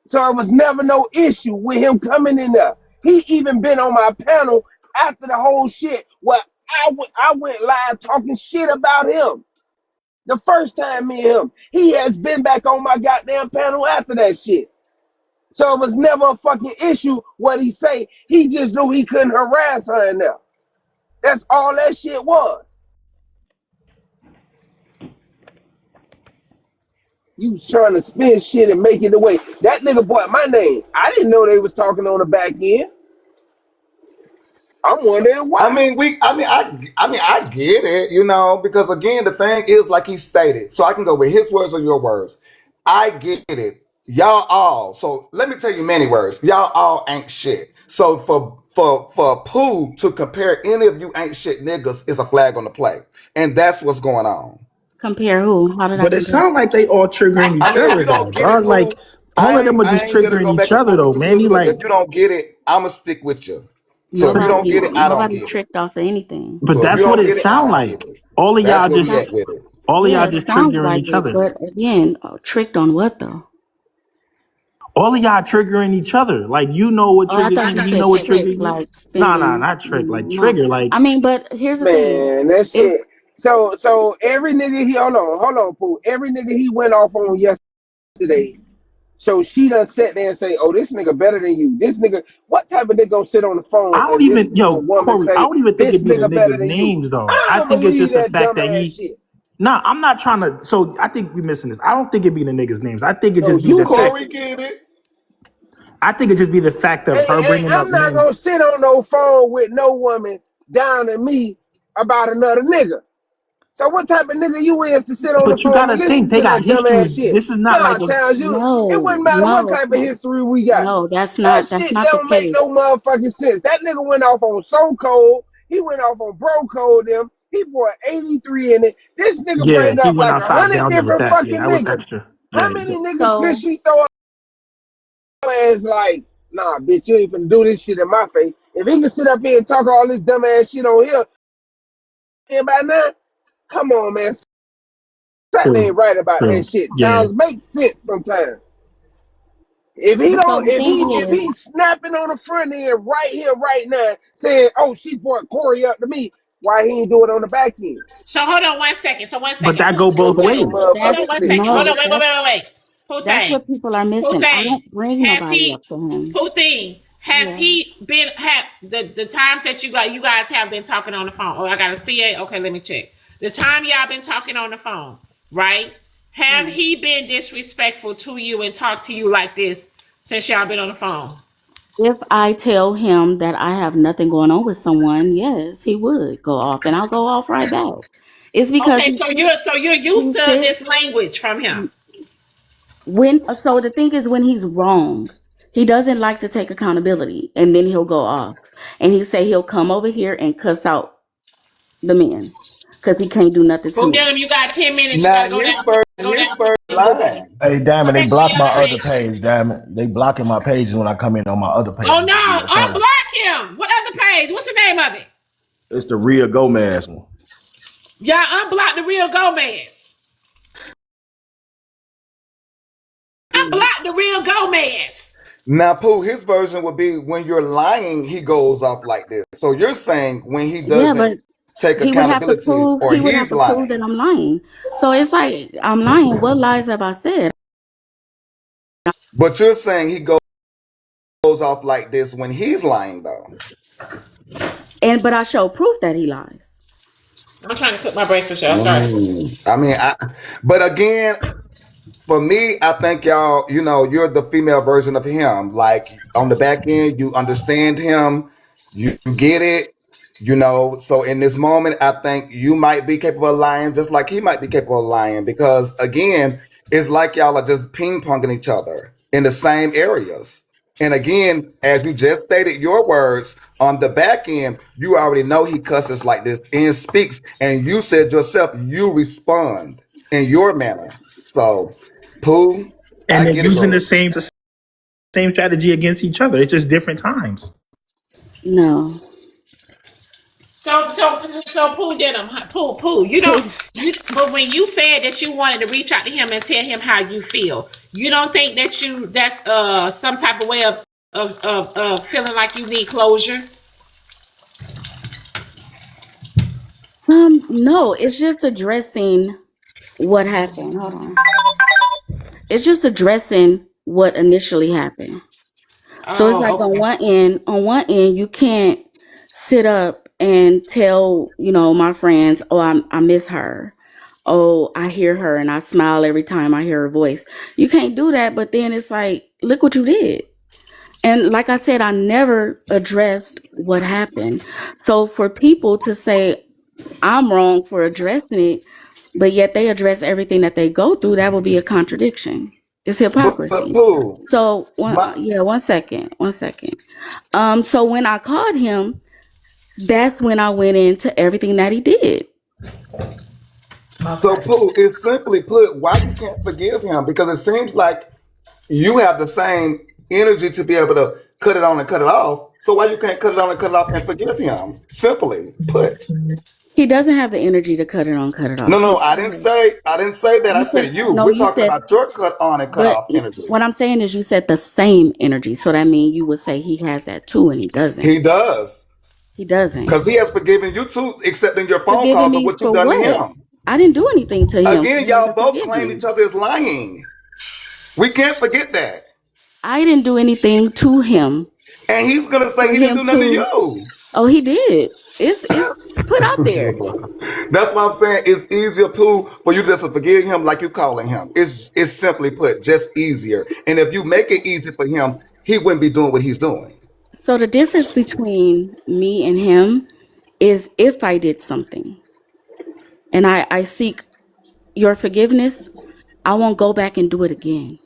So it was never no issue with him coming in there. He even been on my panel after the whole shit where I went live talking shit about him. The first time me and him, he has been back on my goddamn panel after that shit. So it was never a fucking issue what he say. He just knew he couldn't harass her in there. That's all that shit was. You was trying to spin shit and make it away. That nigga bought my name. I didn't know they was talking on the back end. I'm wondering I why. mean, I get it, because again, the thing is, like he stated, so I can go with his words or your words. I get it. Y'all all, so let me tell you many words. Y'all all ain't shit. So for Pooh to compare any of you ain't shit niggas is a flag on the play. And that's what's going on. Compare who? How did I but it compare? sounds like they all triggering I each mean, if other you though, don't get it, dog. Pooh, Like all of them are I just ain't here to triggering go each back and other forth though, with you, man. You sister. If like you don't get it, I'ma stick with you. So if you don't get it, I don't Nobody get it. tricked off of anything. but So if you that's what don't it get it, I sound don't get like. it. All of That's y'all where we just at with it. all of Yeah, y'all it just sounds triggering like each it, other. but again, tricked on what though? All of y'all triggering each other. Like you know what Oh, I triggers thought him, you he said know what trick, triggers you. like Nah, spending. not trick, like No, trigger. Like I mean, but here's the thing: Man, that if shit. So every nigga he hold on, Pooh. Every nigga he went off on yesterday. So she done sat there and say, "Oh, this nigga better than you." This nigga, what type of nigga gonna sit on the phone I don't and listen even to a woman Corey, I say, don't even think "This it'd be the nigga better niggas' than you"? names though. I I don't think it's believe just the that fact that dumbass he shit. nah, I'm not trying to so I think we missing this. I don't think it'd be the niggas' names. I think it No, just be you the fact Corey missing. get it. I think it just be the fact of her Hey, bringing up I'm not men. gonna sit on no phone with no woman down to me about another nigga. So what type of nigga you is to sit on the But you phone and gotta listen think they to got that history. dumbass shit? This is not Nah, like a Towns, it no, wouldn't matter what no, type of history we got. no, That that's shit not the don't make case. no motherfucking sense. That nigga went off on So Cold. He went off on Bro Code them. He brought 83 in it. This nigga yeah, bring he up went like outside 100 boundaries with different that. Yeah, fucking that was niggas. extra. How Yeah, many niggas could So she throw as like, nah, bitch, you ain't finna do this shit in my face. If he can sit up here and talk all this dumb ass shit on here, and by now, come on, man. Something true, ain't right about that true. shit. Yeah, Towns make sense sometimes. If he so don't, the thing if is, he's snapping on the front end right here, right now, saying, "Oh, she brought Corey up to me," why he ain't do it on the back end? So hold on 1 second. So one but second. that Pooh, go Pooh Don't both make no thing. ways. Hold on that's motherfucking one sense. second. Hold no, on. Wait. Pooh that's thing. what people are Pooh missing. I thing. don't bring Has nobody he? up to him. Pooh thing. Has Yeah. he been have the times that you guys have been talking on the phone? Oh, I gotta see it. Okay, let me check. The time y'all been talking on the phone, right? Have Mm. he been disrespectful to you and talked to you like this since y'all been on the phone? If I tell him that I have nothing going on with someone, yes, he would go off, and I'll go off right back. It's because Okay, so you're used he to said this language from him. when. So the thing is, when he's wrong, he doesn't like to take accountability, and then he'll go off, and he say he'll come over here and cuss out the men because he can't do nothing to Go me. get him. You got 10 minutes. You Now gotta go down. Go down. his version lying. Hey, Diamond, they Back to blocked the my other other page. page, Diamond. They blocking my pages when I come in on my other Oh page. no, You see what I'm saying? unblock him. What other page? What's the name of it? It's the real Gomez one. Y'all unblock the real Gomez. Unblock the real Gomez. Now, Pooh, his version would be when you're lying, he goes off like this. So you're saying when he Yeah, but doesn't take he would have to accountability prove or he would have he's to prove that lying. I'm lying. So it's like I'm lying. What lies have I said? But you're saying he goes off like this when he's lying, though. And but I show proof that he lies. I'm trying to cook my breakfast, y'all. Sorry. I mean, but again, for me, I think y'all, you're the female version of him. Like on the back end, you understand him, you get it, So in this moment, I think you might be capable of lying just like he might be capable of lying because again, it's like y'all are just ping ponging each other in the same areas. And again, as you just stated your words, on the back end, you already know he cusses like this and speaks. And you said yourself, you respond in your manner. So, Pooh, And I they're get it, using the bro. same strategy against each other. It's just different times. No. So Pooh did him. Pooh. But when you said that you wanted to reach out to him and tell him how you feel, you don't think that's some type of way of feeling like you need closure? No, it's just addressing what happened. Hold on. It's just addressing what initially happened. So it's like Oh, okay. on one end, you can't sit up and tell, my friends, oh, I miss her. Oh, I hear her and I smile every time I hear her voice. You can't do that. But then it's like, look what you did. And like I said, I never addressed what happened. So for people to say I'm wrong for addressing it, but yet they address everything that they go through, that would be a contradiction. It's But hypocrisy. Pooh, So my, yeah, one second. So when I called him, that's when I went into everything that he did. so Pooh, it's simply put, why you can't forgive him? Because it seems like you have the same energy to be able to cut it on and cut it off. So why you can't cut it on and cut it off and forgive him? Simply put. He doesn't have the energy to cut it on, cut it No, off. no, I didn't say that. I You said said you. no. We're You talking said, about your cut on and cut but off energy. what I'm saying is, you said the same energy. So that means you would say he has that too, and he doesn't. He does. He doesn't. Because he has forgiven you too, except in your phone Forgiving calls of me what you've for done to what? him. I didn't do anything to him for Again, him to y'all both forgive claim me. each other as lying. We can't forget that. I didn't do anything to him And he's gonna say for he didn't him do nothing to to. you. Oh, he did. It's put out there. That's why I'm saying it's easier, Pooh, for you just to forgive him like you calling him. It's simply put, just easier. And if you make it easy for him, he wouldn't be doing what he's doing. So the difference between me and him is if I did something and I seek your forgiveness, I won't go back and do it again.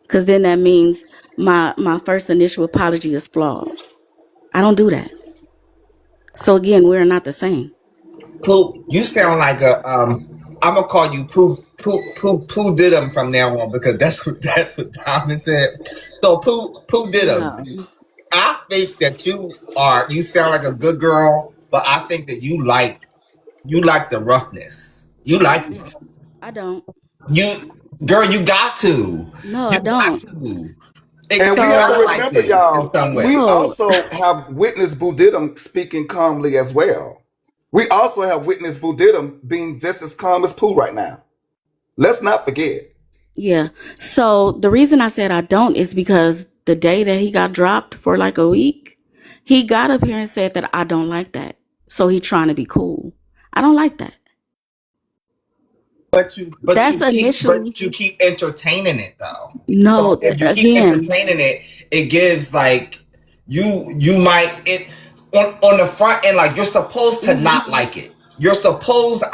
Because then that means my first initial apology is flawed. I don't do that. So again, we're not the same. Pooh, you sound like a I'm gonna call you Pooh Didem from now on because that's what Diamond said. So Pooh Didem, No, I think that you sound like a good girl, but I think that you like the roughness. You like this. I don't. You girl, you got to. No, You I got don't. to. And we have to So Express like remember, this in y'all, some we way. no, also have witnessed Boodidem speaking calmly as well. We also have witnessed Boodidem being just as calm as Pooh right now. Let's not forget. yeah. So the reason I said I don't is because the day that he got dropped for like a week, he got up here and said that I don't like that. So he trying to be cool. I don't like that. But you but That's you keep initially but you keep entertaining it though. no. So if you keep Again, entertaining it, it gives like you might it on the front end like you're supposed to not mhm. like it.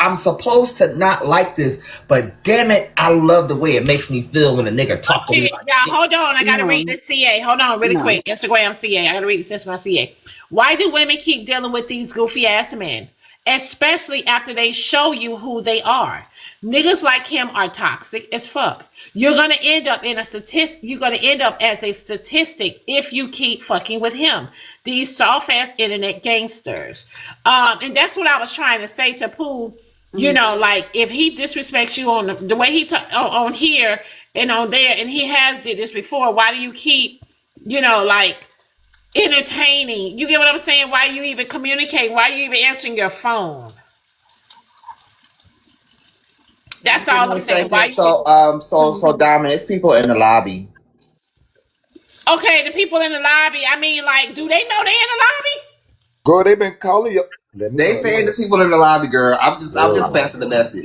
I'm supposed to not like this, but damn it, I love the way it makes me feel when a nigga talk to me Shit, like y'all, shit. hold on. I gotta read No, this CA. Hold on, really no. quick. Instagram CA. I gotta read this Instagram CA. Why do women keep dealing with these goofy ass men, especially after they show you who they are? Niggas like him are toxic as fuck. You're gonna end up in a statistic. You're gonna end up as a statistic if you keep fucking with him. These soft ass internet gangsters. And that's what I was trying to say to Pooh. You Mm. know, like if he disrespects you on the way he on here and on there, and he has did this before, why do you keep, like entertaining? You get what I'm saying? Why you even communicate? Why you even answering your phone? That's Give all me I'm a saying. Why second. you? So Diamond, it's people in the lobby. Okay, the people in the lobby. I mean, like, do they know they're in the lobby? Girl, they've been calling you. Let me They hush. saying there's people in the lobby, girl. I'm just Girl. passing the message.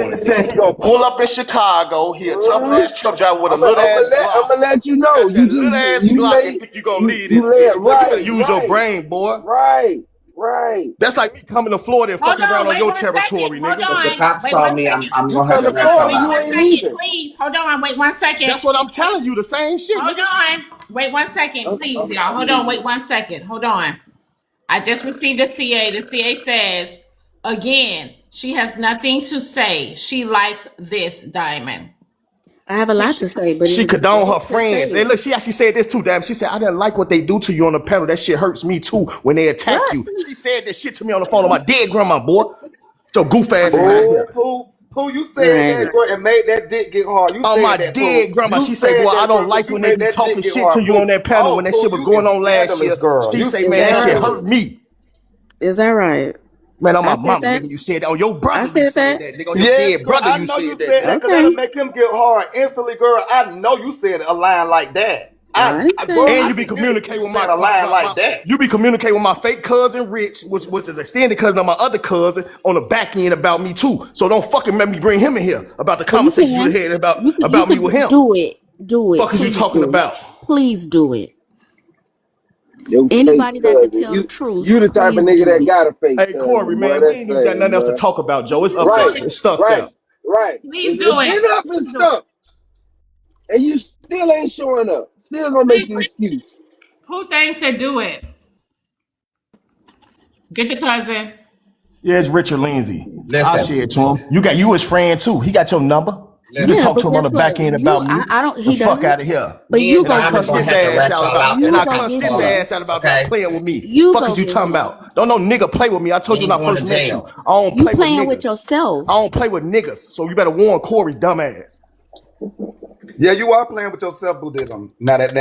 nigga said he gonna pull up in Chicago. He a tough ass truck driver with a I'm little ass gonna Glock. let you know. Got You that just little ass you Glock and lay think you gonna leave you this lay bitch. it Boy, you better right, use your right, brain, boy. right, right. That's like me coming to Florida and Hold fucking around on, on wait your 1 second. territory, Hold nigga. If the on, cops wait call one me, second. I'm You gonna have come to to let y'all Florida, Wait you know. one ain't second, leaving. please. Hold on, wait 1 second. That's what I'm telling you. The same shit, Hold nigga. on. Wait 1 second, please, y'all. Hold on, wait 1 second. Hold on. I just received a CA. The CA says, again, she has nothing to say. She likes this diamond. I have a lot to say, but She it condone her to friends. say And it. look, she actually said this too, damn. She said, I didn't like what they do to you on the panel. That shit hurts me too when they attack What? you. She said this shit to me on the phone on my dead grandma, boy. So goof ass is out of Oh, here. Pooh, you said Right. that, girl, and made that dick get hard. You On said my that, Pooh. dead grandma, You she say, boy, said I that, don't girl, because like you when they made be that talking dick get shit to hard, you Pooh. on that panel when Oh, that Pooh, shit was you going is on last year. scandalous, girl. She You say, Is man, that that shit right? hurt scandalous. me. Is that right? Man, on I my said mama, that. nigga, you said that. On your I brother, you said said that. that. Nigga, on your Yes, dead girl. brother, I you know you said that, said that nigga. because that'll Okay. make him get hard instantly, girl. I know you said a line like that. No, I didn't say Girl, And I you that. be can hear communicating you with saying a line like that. you be communicating with my fake cousin Rich, which is extended cousin of my other cousin on the back end about me too. So don't fucking make me bring him in here about the Well, you conversation you can. had You about me with could him. do it. Do it. Fuck is you Please talking do it. about? Please do it. Your fake Anybody that could cousin. tell the truth, You the type please of nigga do that it. got a fake Hey Corey, cousin, boy. man, we That's ain't even got sad, nothing else to boy. talk about, Joe. It's up there. Right, It's stuck right, there. right. Please It's do it. been up and Please do it. stuck, and you still ain't showing up. Still gonna make Please, your excuse. who thinks to do it? Get the cousin. Yeah, it's Richard Lindsay. I'll Listen, share it to him. You his friend too. He got your number. You can listen. Yeah, talk but to him on guess the what? back end about me. I don't. The He fuck doesn't. out of here. But Me you and And go I get Diamond cussed gonna him. his have to ass rat out y'all about out and every You I go time you cussed get his call him. up. ass out about stop Okay? playing with me. You Fuck go is you get talking him. about? Don't no nigga play with me. I You told you when ain't I going first to met you. jail. I don't You play with playing with niggas. yourself. I don't play with niggas. So you better warn Corey, dumbass. Yeah, you are playing with yourself, Boodidem. Now that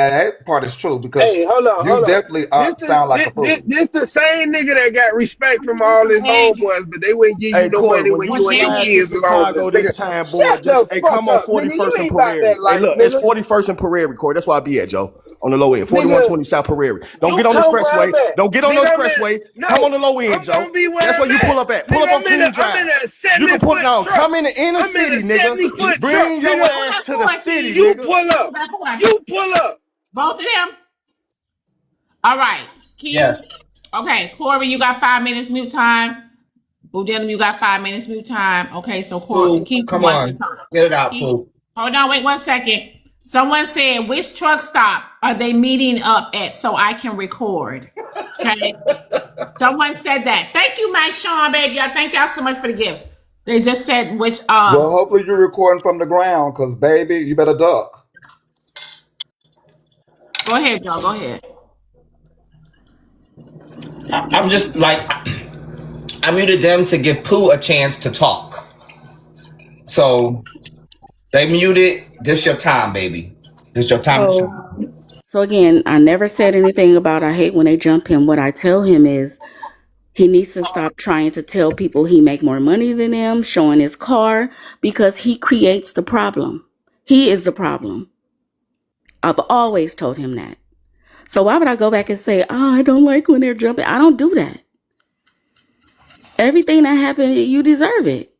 part is true because Hey, hold on, you hold on. definitely This sound like a fool. this the same nigga that got respect from all his Thanks. homeboys, but they wouldn't give you Hey no Corey, money when when you Well, you and your thank slide to you. kids was homeless, Chicago nigga. this time, boy, Shut the just hey, fuck come on up, nigga. You 41st and ain't about Prairie. that Hey, life, look, it's nigga. 41st and Prairie, Corey. That's where I be at, Joe. On the low end. Nigga, 4120 South Prairie. Don't you get on the come where expressway. I'm at. Don't get on the Nigga, I'm in, expressway. Come no, on the low end, I'm Joe. gonna be where That's where I'm you pull at. up at. Pull up Nigga, on King I'm in Drive. a You can pull it 70-foot down. truck. Come in the inner I'm in a city, nigga. 70-foot truck, Bring your nigga. Who ass got to the four city, keys? You nigga. pull Who up. got four? You pull up. Both of them? All right. Yes. Q. Okay. Corey, you got 5 minutes mute time. Boodidem, you got 5 minutes mute time. Okay, so Corey, Pooh, Q come wants to on. talk. Get it out, Q. Pooh. Hold on, wait 1 second. Someone said, which truck stop are they meeting up at so I can record? Okay. Someone said that. Thank you, Mike Sean, baby. I thank y'all so much for the gifts. They just said which Well, hopefully you're recording from the ground because, baby, you better duck. go ahead, y'all. Go ahead. I'm just like, I muted them to give Pooh a chance to talk. So they muted. This your time, baby. This your time to So, shine. so again, I never said anything about I hate when they jump him. What I tell him is he needs to stop trying to tell people he make more money than them, showing his car, because he creates the problem. He is the problem. I've always told him that. So why would I go back and say, oh, I don't like when they're jumping? I don't do that. Everything that happened, you deserve it.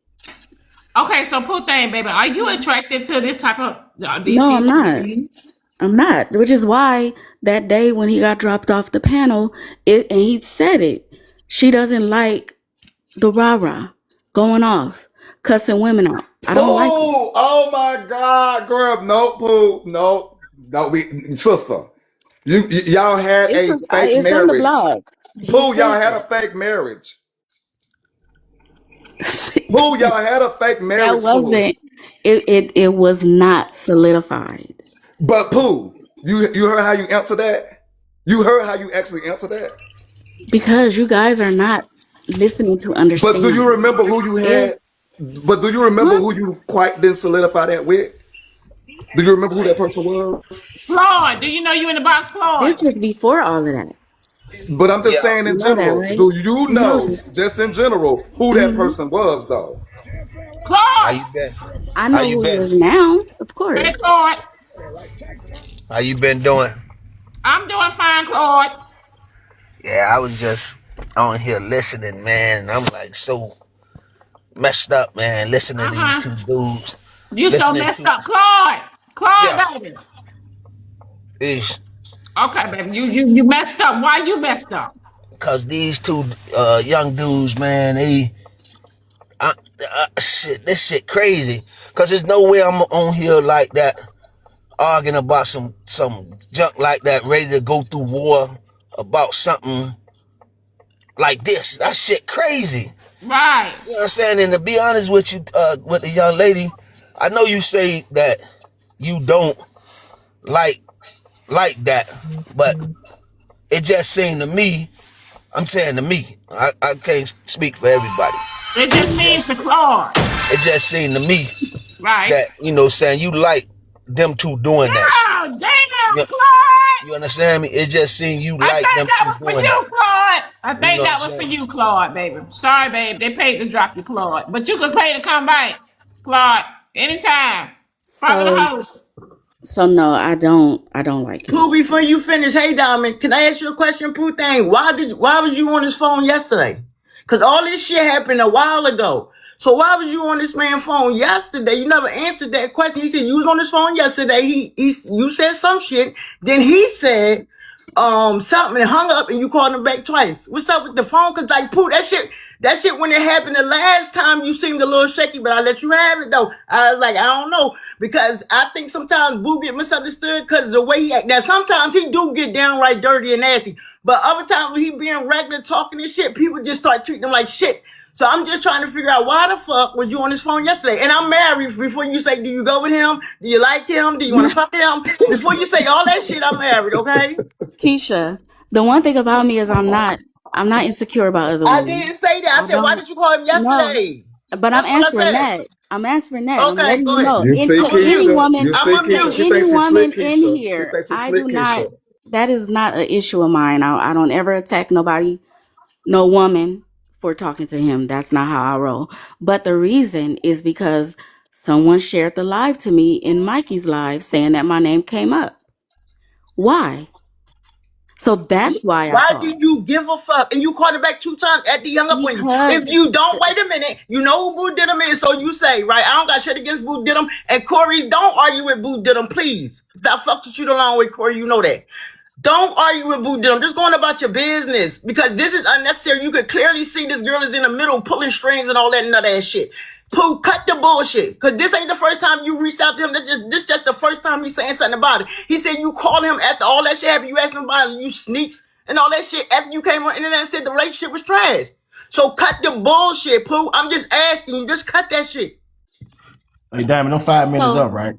Okay, so Pooh thing, baby. Are you attracted to this type of No, I'm these type of not. things? I'm not. Which is why that day when he got dropped off the panel, and he said it. She doesn't like the rah-rah going off, cussing women out. I don't like it. Pooh! Oh my God, girl. No, Pooh. No. No, sister. Y'all had a fake It's on the marriage. blog. He Pooh, y'all said had a that. fake marriage. Pooh, y'all had a fake That marriage, Pooh. wasn't it was not solidified. But Pooh, you heard how you answer that? You heard how you actually answer that? Because you guys are not listening to But do you understand. remember who you If had? But do you remember huh? who you quite didn't solidify that with? Do you remember who that person was? Floyd, do you know you in the box, Floyd? This was before all of that. But I'm just Yeah. saying You in know that, general, right? do you You know know, this. just in general, who that Hmm. person was though? How Claude! you been? I How know you who it been? is now, of Hey, course. Claude. How you been doing? I'm doing fine, Claude. Yeah, I was just on here listening, man. And I'm like so messed up, man. Listening to these Uh-huh. two dudes. You so Listening messed to up. Claude! Claude, yeah, baby. is Okay, baby. You messed up. Why you messed up? because these two young dudes, man. Shit, this shit crazy. Cause there's no way I'm on here like that arguing about some junk like that, ready to go through war about something like this. That shit crazy. Right. You know what I'm saying? And to be honest with you, with the young lady, I know you say that. you don't like that. But it just seemed to me, I'm saying to me, I can't speak for everybody. It just seems to Claude. It just seemed to me Right. that, saying you like them two doing that shit. Oh, damn, You, Claude. you understand me? It just seemed you I like think them that two was for doing you, that. Claude. I think know that what I'm was for saying? you, Claude, baby. Sorry, babe. They paid to drop you, Claude. But you can pay to come back, Claude, anytime. Follow the So host. no, I don't like him. Pooh, before you finish, hey Diamond, can I ask you a question, Pooh thing? Why was you on his phone yesterday? Cause all this shit happened a while ago. So why was you on this man's phone yesterday? You never answered that question. He said you was on his phone yesterday. You said some shit. Then he said something and hung up and you called him back twice. What's up with the phone? Cause like Pooh, that shit when it happened the last time you seemed a little shaky, but I let you have it though. I was like, I don't know. Because I think sometimes Boo get misunderstood because of the way he act. Now sometimes he do get downright dirty and nasty. But other times when he being regular talking and shit, people just start treating him like shit. So I'm just trying to figure out why the fuck was you on his phone yesterday? And I'm married. Before you say, do you go with him? Do you like him? Do you want to fuck him? Before you say all that shit, I'm married, okay? Keisha, the one thing about me is I'm not insecure about other I women. didn't say that. I said, why did you call him yesterday? But That's I'm what I answering said. that. I'm answering that. I'm Okay, letting go you ahead. know. You see To any Keisha? woman, You I'm see a mute. Keisha? to She any thinks she's woman slick, in Keisha. She here, thinks she's I slick, do not. Keisha. That is not an issue of mine. I don't ever attack nobody, no woman, for talking to him. That's not how I roll. But the reason is because someone shared the live to me in Mikey's live saying that my name came up. Why? So that's why I Why called. do you give a fuck? And you called it back 2 times at the hung up on you. Because If you don't, wait a minute, you know who Boodidem is, so you say, right? I don't got shit against Boodidem. And Corey, don't argue with Boodidem, please. Stop fucking shoot along with Corey, you know that. Don't argue with Boodidem. Just going about your business. Because this is unnecessary. You could clearly see this girl is in the middle pulling strings and all that nut ass shit. Pooh, cut the bullshit. Because this ain't the first time you reached out to him. This just the first time he's saying something about it. He said you called him after all that shit happened. You asked him about it. You sneaks and all that shit after you came on the internet and said the relationship was trash. So cut the bullshit, Pooh. I'm just asking you. Just cut that shit. Hey, Diamond, them 5 minutes so up, right?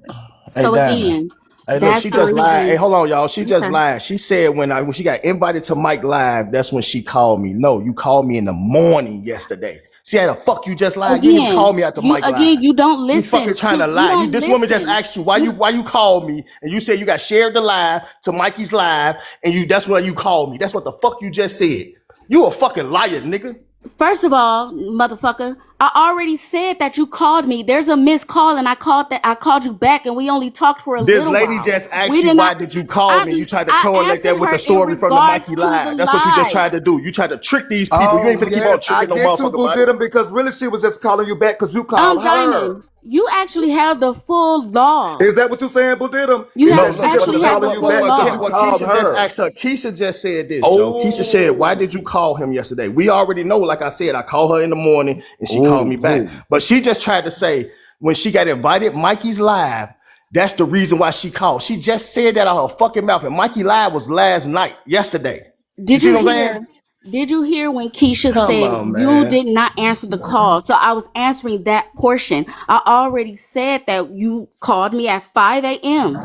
Hey, so Diamond. again, Hey, look, that's she the just lied. Hey, reason. hold on, y'all. She just Okay. lied. She said when she got invited to Mike Live, that's when she called me. No, you called me in the morning yesterday. See how the fuck you just lied? You didn't even call me after Mike Live. You don't listen. You fucking trying to lie. This woman just asked you why you called me, and you said you got shared the live to Mikey's live, and that's why you called me. That's what the fuck you just said. You a fucking liar, nigga. First of all, motherfucker, I already said that you called me. There's a missed call, and I called you back, and we only talked for a This little lady while. just asked We you did why not. did you call me? You tried to correlate that with the answered her story in from the regards Mikey to the live. That's what you just live. tried to do. You tried to trick these people. You Oh, ain't finna keep yes, on I tricking no get you, motherfucker, Boo body. did him because really she was just calling you back because you called her. Diamond, you actually have the full log. Is that what you're saying, Boo did him? You Is have that she just was actually have calling the you full back because you log. called Keisha just her? asked her. Keisha just said this, Joe. Keisha said, Oh, why did you call him yesterday? We already know, like I said, I called her in the morning and she called me back. oh. But she just tried to say when she got invited Mikey's live, that's the reason why she called. She just said that out her fucking mouth. And Mikey live was last night, yesterday. Did see you what I'm hear? saying? Did you hear when Keisha Come said on, you man. did not answer the call? So I was answering that portion. I already said that you called me at 5 a.m.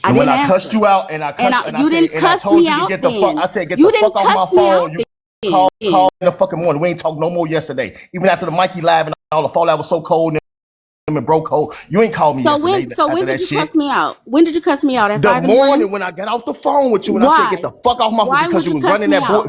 I And when didn't I cussed answer. you out and I You didn't and I cuss told me you to out get the fuck, then. I said get You the didn't fuck off my cuss me out phone. You then. called in the fucking morning. We ain't talk no more yesterday. Even after the Mikey live and all the fallout was so cold and broke cold. You ain't called me yesterday after When that did you shit. cuss me out? When did you cuss me out? At The 5 in the morning? morning when I got off the phone with you and I said get Why? the fuck off my phone Why because would you you was cuss running me that out?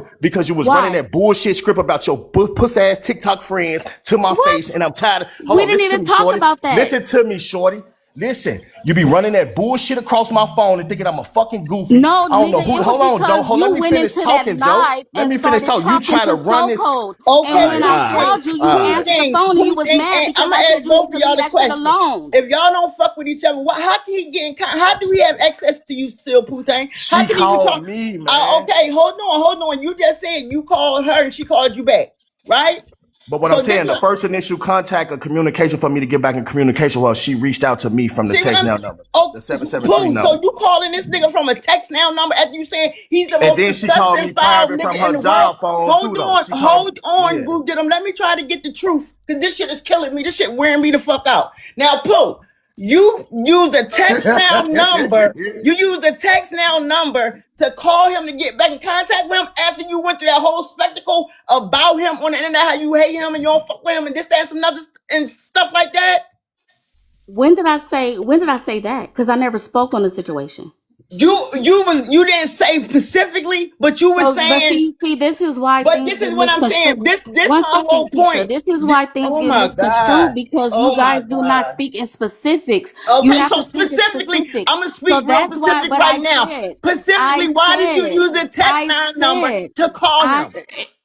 running Why? that bullshit script about your puss ass TikTok friends to my face What? and I'm tired of, hold We on, didn't listen to even me, talk shorty. about that. Listen to me, shorty. Listen, you be running that bullshit across my phone and thinking I'm a fucking goofy. No, I don't know nigga, who. it was Hold on, Joe. because Let you me went finish into that talking, Joe. live Let and me finish started talking. You talking try to to run Toe this. Code. And Okay, when I Pooh called you, you Pooh answered the thing, phone and you Pooh was thing, mad and because I'm I gonna said ask you need both of to y'all leave the that shit question. alone. If y'all don't fuck with each other, how can he get? How do we have access to you still, Pooh thing? How She can he be called called? me, man. Okay, hold on. You just said you called her and she called you back, right? But what I'm So this saying, the one, first initial contact of communication for me to get back in communication was she reached out to me from the see what text I'm now saying? number, Oh, the 773 Pooh. number. So you calling this nigga from a text now number after you saying he's the And most then she called disgusting me foul private nigga from in her the world? job phone too, though. She called me, Hold on, yeah. Boodidem. Let me try to get the truth because this shit is killing me. This shit wearing me the fuck out. Now, Pooh. You use the text now number. You use the text now number to call him to get back in contact with him after you went through that whole spectacle about him on the internet, how you hate him and you don't fuck with him and this, that, and some other and stuff like that. When did I say that? Because I never spoke on the situation. You didn't say specifically, but you were So, but saying. see, this is why But things this get is what I'm saying. misconstrued. This One my second, whole Keisha. point. This is why things Oh get my misconstrued God. because you Oh my guys do not God. speak in specifics. You Okay, have so to speak in specifically, specifics. I'm gonna So speak real that's why. specific But right now. Specifically, why did you use the text I line number said, to call I, him?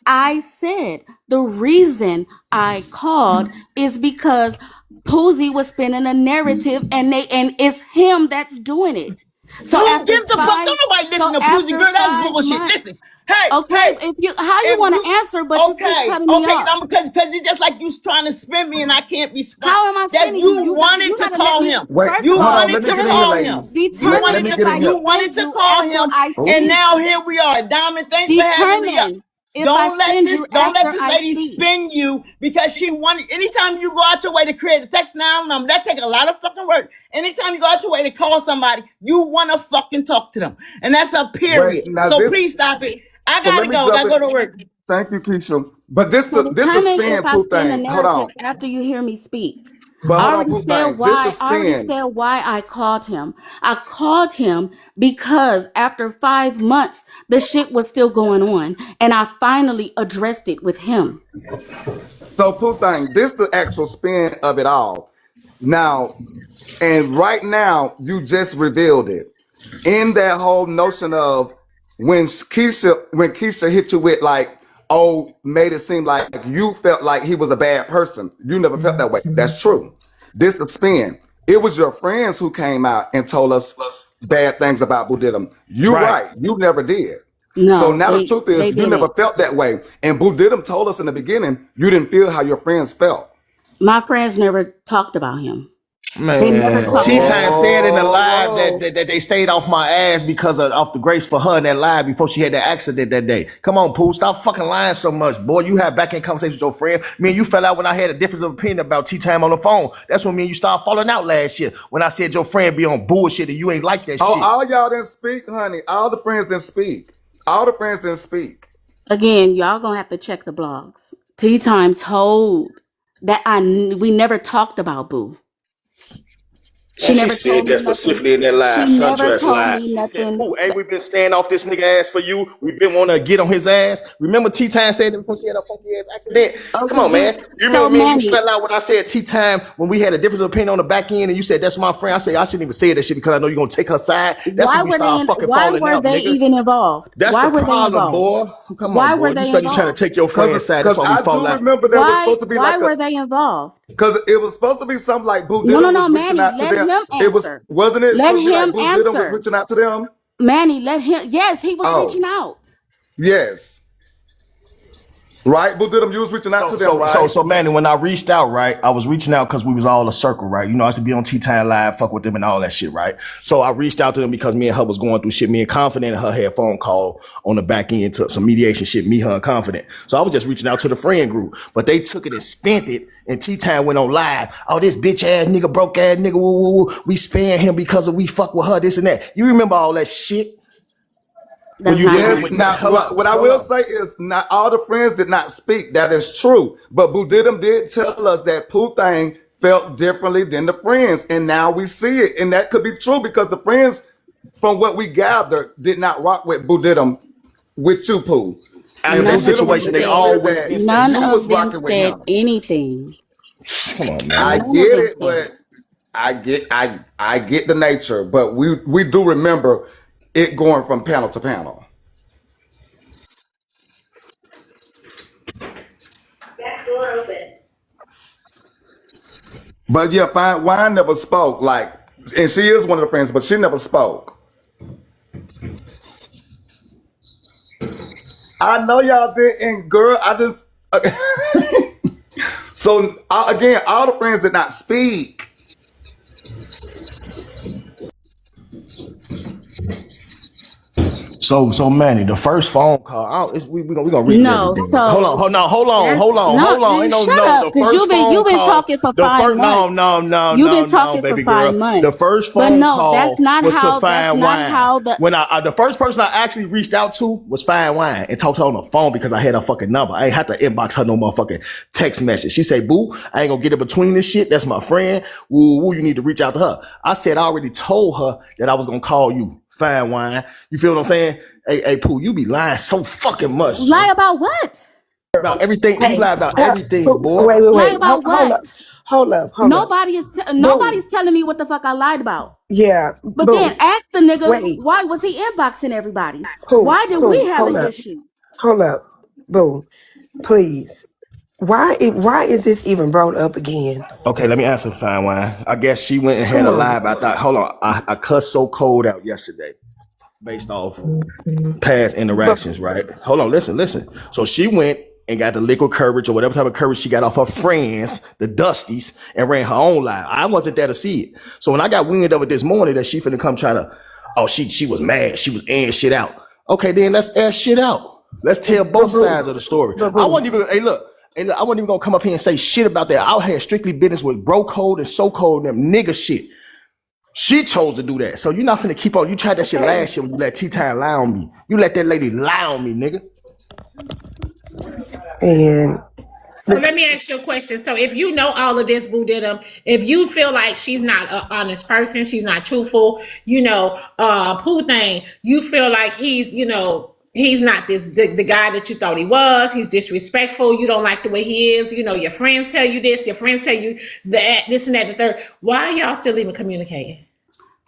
I said the reason I called is because Poozy was spinning a narrative, and it's him that's doing it. So Who after gives the fuck? Don't nobody listen to Poozy, after girl. That's 5 months. bullshit. Listen, hey, Okay, hey, if you how you if want you to answer, but you keep okay, cutting me okay, off. because it's just like you trying to spin me and I can't be spun. How am I That spinning you? you You wanted to gotta let call me. him. Wait, First of You hold all, on. wanted Let me to get in here, call him. ladies. You Let determine me wanted if get to in I here. you wanted spin to you call after him, I and Ooh. speak. now here we are. Diamond, thanks for having me up. Determine if I spin you Don't let after this I lady speak. spin you because she wanted. Anytime you go out your way to create a text now number, that take a lot of fucking work. Anytime you go out your way to call somebody, you want to fucking talk to them, and that's a Wait, period. now So this. please stop it. I So let gotta me go. jump Gotta in. go to work. Thank you, Keisha. But So this the determine if spin I Pooh spin the thing. Hold narrative on. after you hear me speak. But I hold on, already Pooh said thing. This the why. I already spin. said why I called him. I called him because after 5 months, the shit was still going on, and I finally addressed it with him. So Pooh thing. This the actual spin of it all. Now, and right now, you just revealed it. In that whole notion of when Keisha hit you with like, oh, made it seem like you felt like he was a bad person. You never felt that way. That's true. This the spin. It was your friends who came out and told us bad things about Boodidem. You Right. right. You never did. So No, now the truth they is you never didn't. felt that way. And Boodidem told us in the beginning you didn't feel how your friends felt. My friends never talked about him. They never Man, talked T about Time him. said in the live Oh, that they stayed off my ass because of the grace for her in that live before she had that accident that day. Come on, Pooh, stop fucking lying so much, boy. You had back end conversation with your friend. Me and you fell out when I had a difference of opinion about T Time on the phone. That's when me and you started falling out last year. When I said your friend be on bullshit and you ain't like that oh, shit. all y'all didn't speak, honey. All the friends didn't speak. All the friends didn't speak. Again, y'all gonna have to check the blogs. Tea Time told that we never talked about Boo. Man, She she never said told me that nothing. specifically in that live, She never sundress told live. me She said, nothing. Pooh, ain't we been staying off this nigga ass for you? We been want to get on his ass. Remember T Time said that before she had a funky ass accident? Come Okay, on, man. You so remember me and you Manny, fell out when I said T Time when we had a difference of opinion on the back end and you said that's my friend. I said I shouldn't even say that shit because I know you're gonna take her side. That's when we started fucking why falling were out, they nigga. even involved? That's Why the were they problem, involved? boy. Come on, Why boy. were You they started trying to involved? take your friend's side. That's Cause why we I fall do out. remember there was supposed to be Why like a were they involved? because it was supposed to be something like Boo No, no, Diddum no, was reaching Manny, out to let them. him It was answer. wasn't it Let supposed to be like him Boo Diddum was answer. reaching out to them? Manny, let him. Yes, he was Oh, reaching out. yes. Right? Boo Diddum, you was reaching out to them, right? So, Manny, when I reached out, right, I was reaching out because we was all a circle, right? You know, I used to be on Tea Time Live, fuck with them and all that shit, right? So I reached out to them because me and her was going through shit. Me and Confident and her had a phone call on the back end to some mediation shit, me, her, and Confident. So I was just reaching out to the friend group, but they took it and spent it, and Tea Time went on live. Oh, this bitch ass nigga, broke ass nigga, woo, woo, woo. We sparing him because of we fuck with her, this and that. You remember all that shit? When That's you not Yes. true. when Now, hold up, what I hold will up. say is not all the friends did not speak. That is true. But Boo Diddum did tell us that Pooh thing felt differently than the friends. And now we see it. And that could be true because the friends, from what we gathered, did not rock with Boo Diddum with you, Pooh. After And that Boo None of Diddum was them situation, they making it said. clear all went that against that None you shit. was of them rocking with said him. anything. Come on, I man. None of get them it, said it. but I get the nature. But we do remember it going from panel to panel. Back door open. But yeah, Fine Wine never spoke. Like, and she is one of the friends, but she never spoke. I know y'all did, and girl, I just so again, all the friends did not speak. So Manny, the first phone call. We gonna relive No, it. Then. Hold so on, hold on, that's hold on, no, hold on. Ain't dude, no shut no. up, The because first you've phone been call. talking for The 5 first months. You've been no, talking for baby 5 girl. The months. first But phone no, call was to that's Fine not Wine. how the When the first person I actually reached out to was Fine Wine and talked to her on the phone because I had her fucking number. I ain't had to inbox her no motherfucking text message. She say, "Boo, I ain't gonna get in between this shit. That's my friend. Woo, you need to reach out to her." I said I already told her that I was gonna call you. Fine Wine. You feel what I'm saying? Hey, Pooh, you be lying so fucking much, lie Joe. about what? About everything. You Hey, lie about everything, boy. wait, wait, Lie wait. about Hold up. what? Hold up. Hold up. Boo. Nobody's telling me what the fuck I lied about. Yeah, But then boo. ask the nigga, Wait. why was he inboxing everybody? Pooh, Why did we Pooh, have hold an up. issue? Hold up. Boo. Please. Why is this even brought up again? Okay, let me answer Fine Wine. I guess she went and had Come a on. lie about that. Hold on. I cussed so cold out yesterday based off past But interactions, right? Hold on, listen. So she went and got the liquid courage or whatever type of courage she got off her friends, the Dusties, and ran her own life. I wasn't there to see it. So when I got wind of it this morning that she finna come try to, she was mad, she was airing shit out. Okay, then let's air shit out. Let's tell but both boo. sides of the story. But I boo. wasn't even, I wasn't even gonna come up here and say shit about that. I had strictly business with bro code and so code and them nigga shit. She chose to do that. So you're not finna keep on. You tried that shit Okay. last year when you let T-Time lie on me. You let that lady lie on me, nigga. And So let me ask you a question. So if you know all of this, Boodidem, if you feel like she's not an honest person, she's not truthful, Pooh thing, you feel like he's not the guy that you thought he was. He's disrespectful. You don't like the way he is. Your friends tell you this. Your friends tell you that, this and that, the third. Why are y'all still even communicating?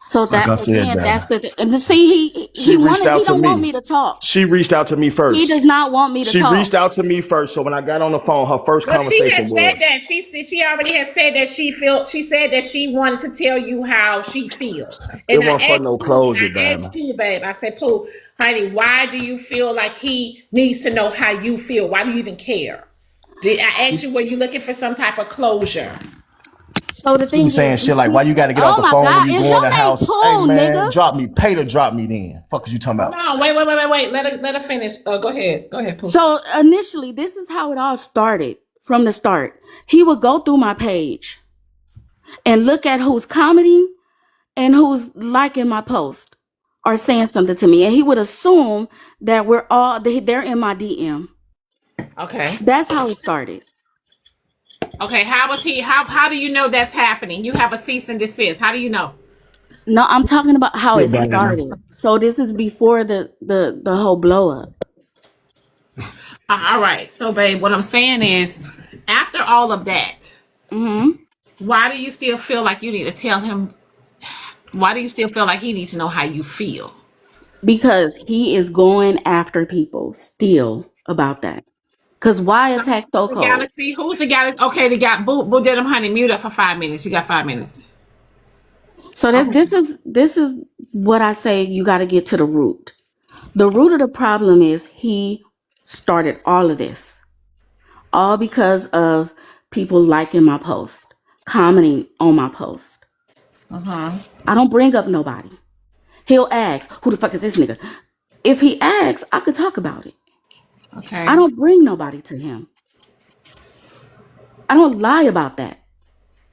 So Like that I said, again, Diamond. that's and see, She reached he out to don't want me. me to talk. She reached out to me He first. does not want me to She talk. reached out to me first. So when I got on the phone, her first But she had conversation said was, that she already has said that she said that she wanted to tell you how she feel. it And wasn't for no closure, I asked Diamond. Pooh, babe. I said, Pooh, honey, why do you feel like he needs to know how you feel? Why do you even care? I asked you, were you looking for some type of closure? So the She be thing saying is, shit like, why you got to get off oh the my phone when God, you is go in the your name house? Hey, Pooh, nigga? man, drop me. Pay to drop me then. Fuck is you talking Hold about? on, wait. Let her finish. Go ahead. Go ahead, Pooh. So initially, this is how it all started from the start. He would go through my page and look at who's commenting and who's liking my post or saying something to me. And he would assume that they're in my DM. Okay. That's how it started. Okay. How was he? How do you know that's happening? You have a cease and desist. How do you know? No, I'm talking about how Shit, it Diamond. started. So this is before the whole blow up. All right. So, babe, what I'm saying is, after all of that, Hmm. why do you still feel like you need to tell him? Why do you still feel like he needs to know how you feel? Because he is going after people still about that. Because why attack so The cold? galaxy. Who's the galaxy? Okay, they got Boo Did him, honey. Mute up for 5 minutes. You got 5 minutes. So that Okay. this is what I say. You got to get to the root. The root of the problem is he started all of this, all because of people liking my post, commenting on my post. Uh huh. I don't bring up nobody. He'll ask, "Who the fuck is this nigga?" If he asks, I could talk about it. I Okay. don't bring nobody to him. I don't lie about that.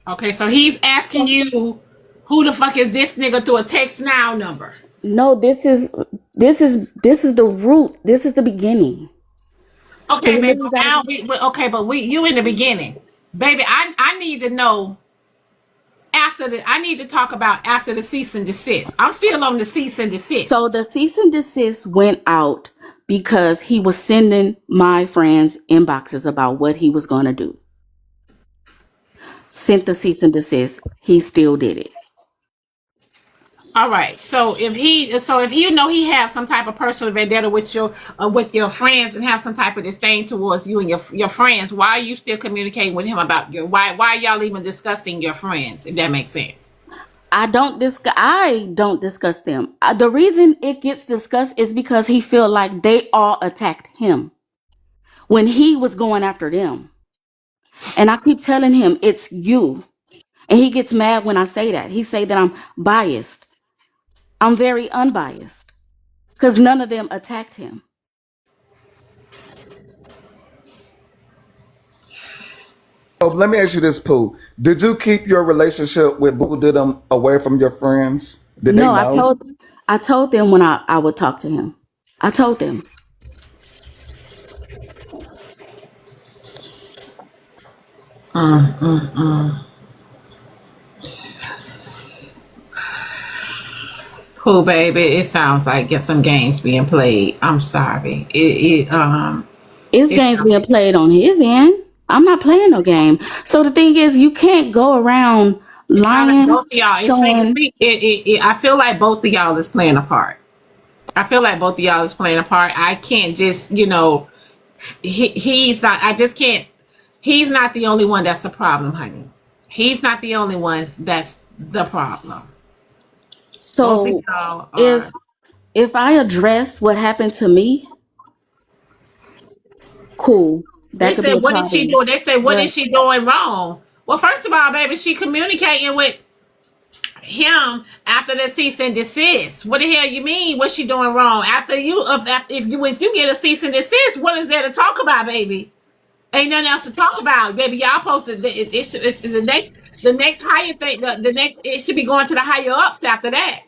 Okay. So he's asking you, who the fuck is this nigga through a text now number? No, this is the root. This is the beginning. Because Okay, baby. you gotta Now but you in the beginning, baby. I need to know I need to talk about after the cease and desist. I'm still on the cease and So desist. the cease and desist went out because he was sending my friends inboxes about what he was going to do. Sent the cease and desist. He still did it. All right. So if you know he have some type of personal vendetta with your friends and have some type of disdain towards you and your friends, why are you still communicating with him about why y'all even discussing your friends? If that makes sense. I don't discuss them. The reason it gets discussed is because he feel like they all attacked him when he was going after them. And I keep telling him it's you. And he gets mad when I say that. He say that I'm biased. I'm very unbiased. because none of them attacked him. So let me ask you this, Pooh. Did you keep your relationship with Boodidem away from your friends? Did they No, know? I told them when I would talk to him. I told them. Mm, mm, mm. Cool, baby. It sounds like get some games being played. I'm sorry. It's It games sounds being played on his end. I'm not playing no game. So the thing is, you can't go around it sound like lying, both of y'all. showing. I feel like both of y'all is playing a part. I feel like both of y'all is playing a part. I can't just, he's not. I just can't. He's not the only one that's the problem, honey. He's not the only one that's the problem. Both of So y'all are. if I address what happened to me, cool. They That could be said, a "What is she problem. doing?" They said, "What But is she doing wrong?" Well, first of all, baby, she communicating with him after the cease and desist. What the hell you mean? What's she doing wrong? After if you get a cease and desist, what is there to talk about, baby? Ain't nothing else to talk about, baby. Y'all posted it's the next higher thing. The next it should be going to the higher ups after that.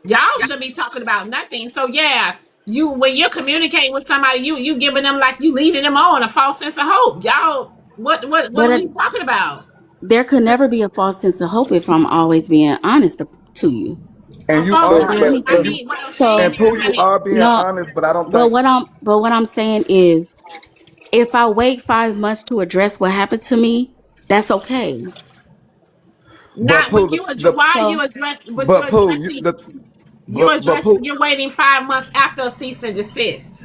Y'all should be talking about nothing. So yeah, you when you're communicating with somebody, you giving them like you leading them on a false sense of hope. Y'all, what but are we talking about? there could never be a false sense of hope if I'm always being honest to you And you are, False about but I and anything. you mean, what I'm saying So and is, Pooh, you honey, are being no, honest, but I don't think. but what I'm saying is, if I wait 5 months to address what happened to me, that's okay. But not Pooh, when the why are you So address, but you're but Pooh, you, addressing, the but Pooh, you're waiting 5 months after a cease and desist.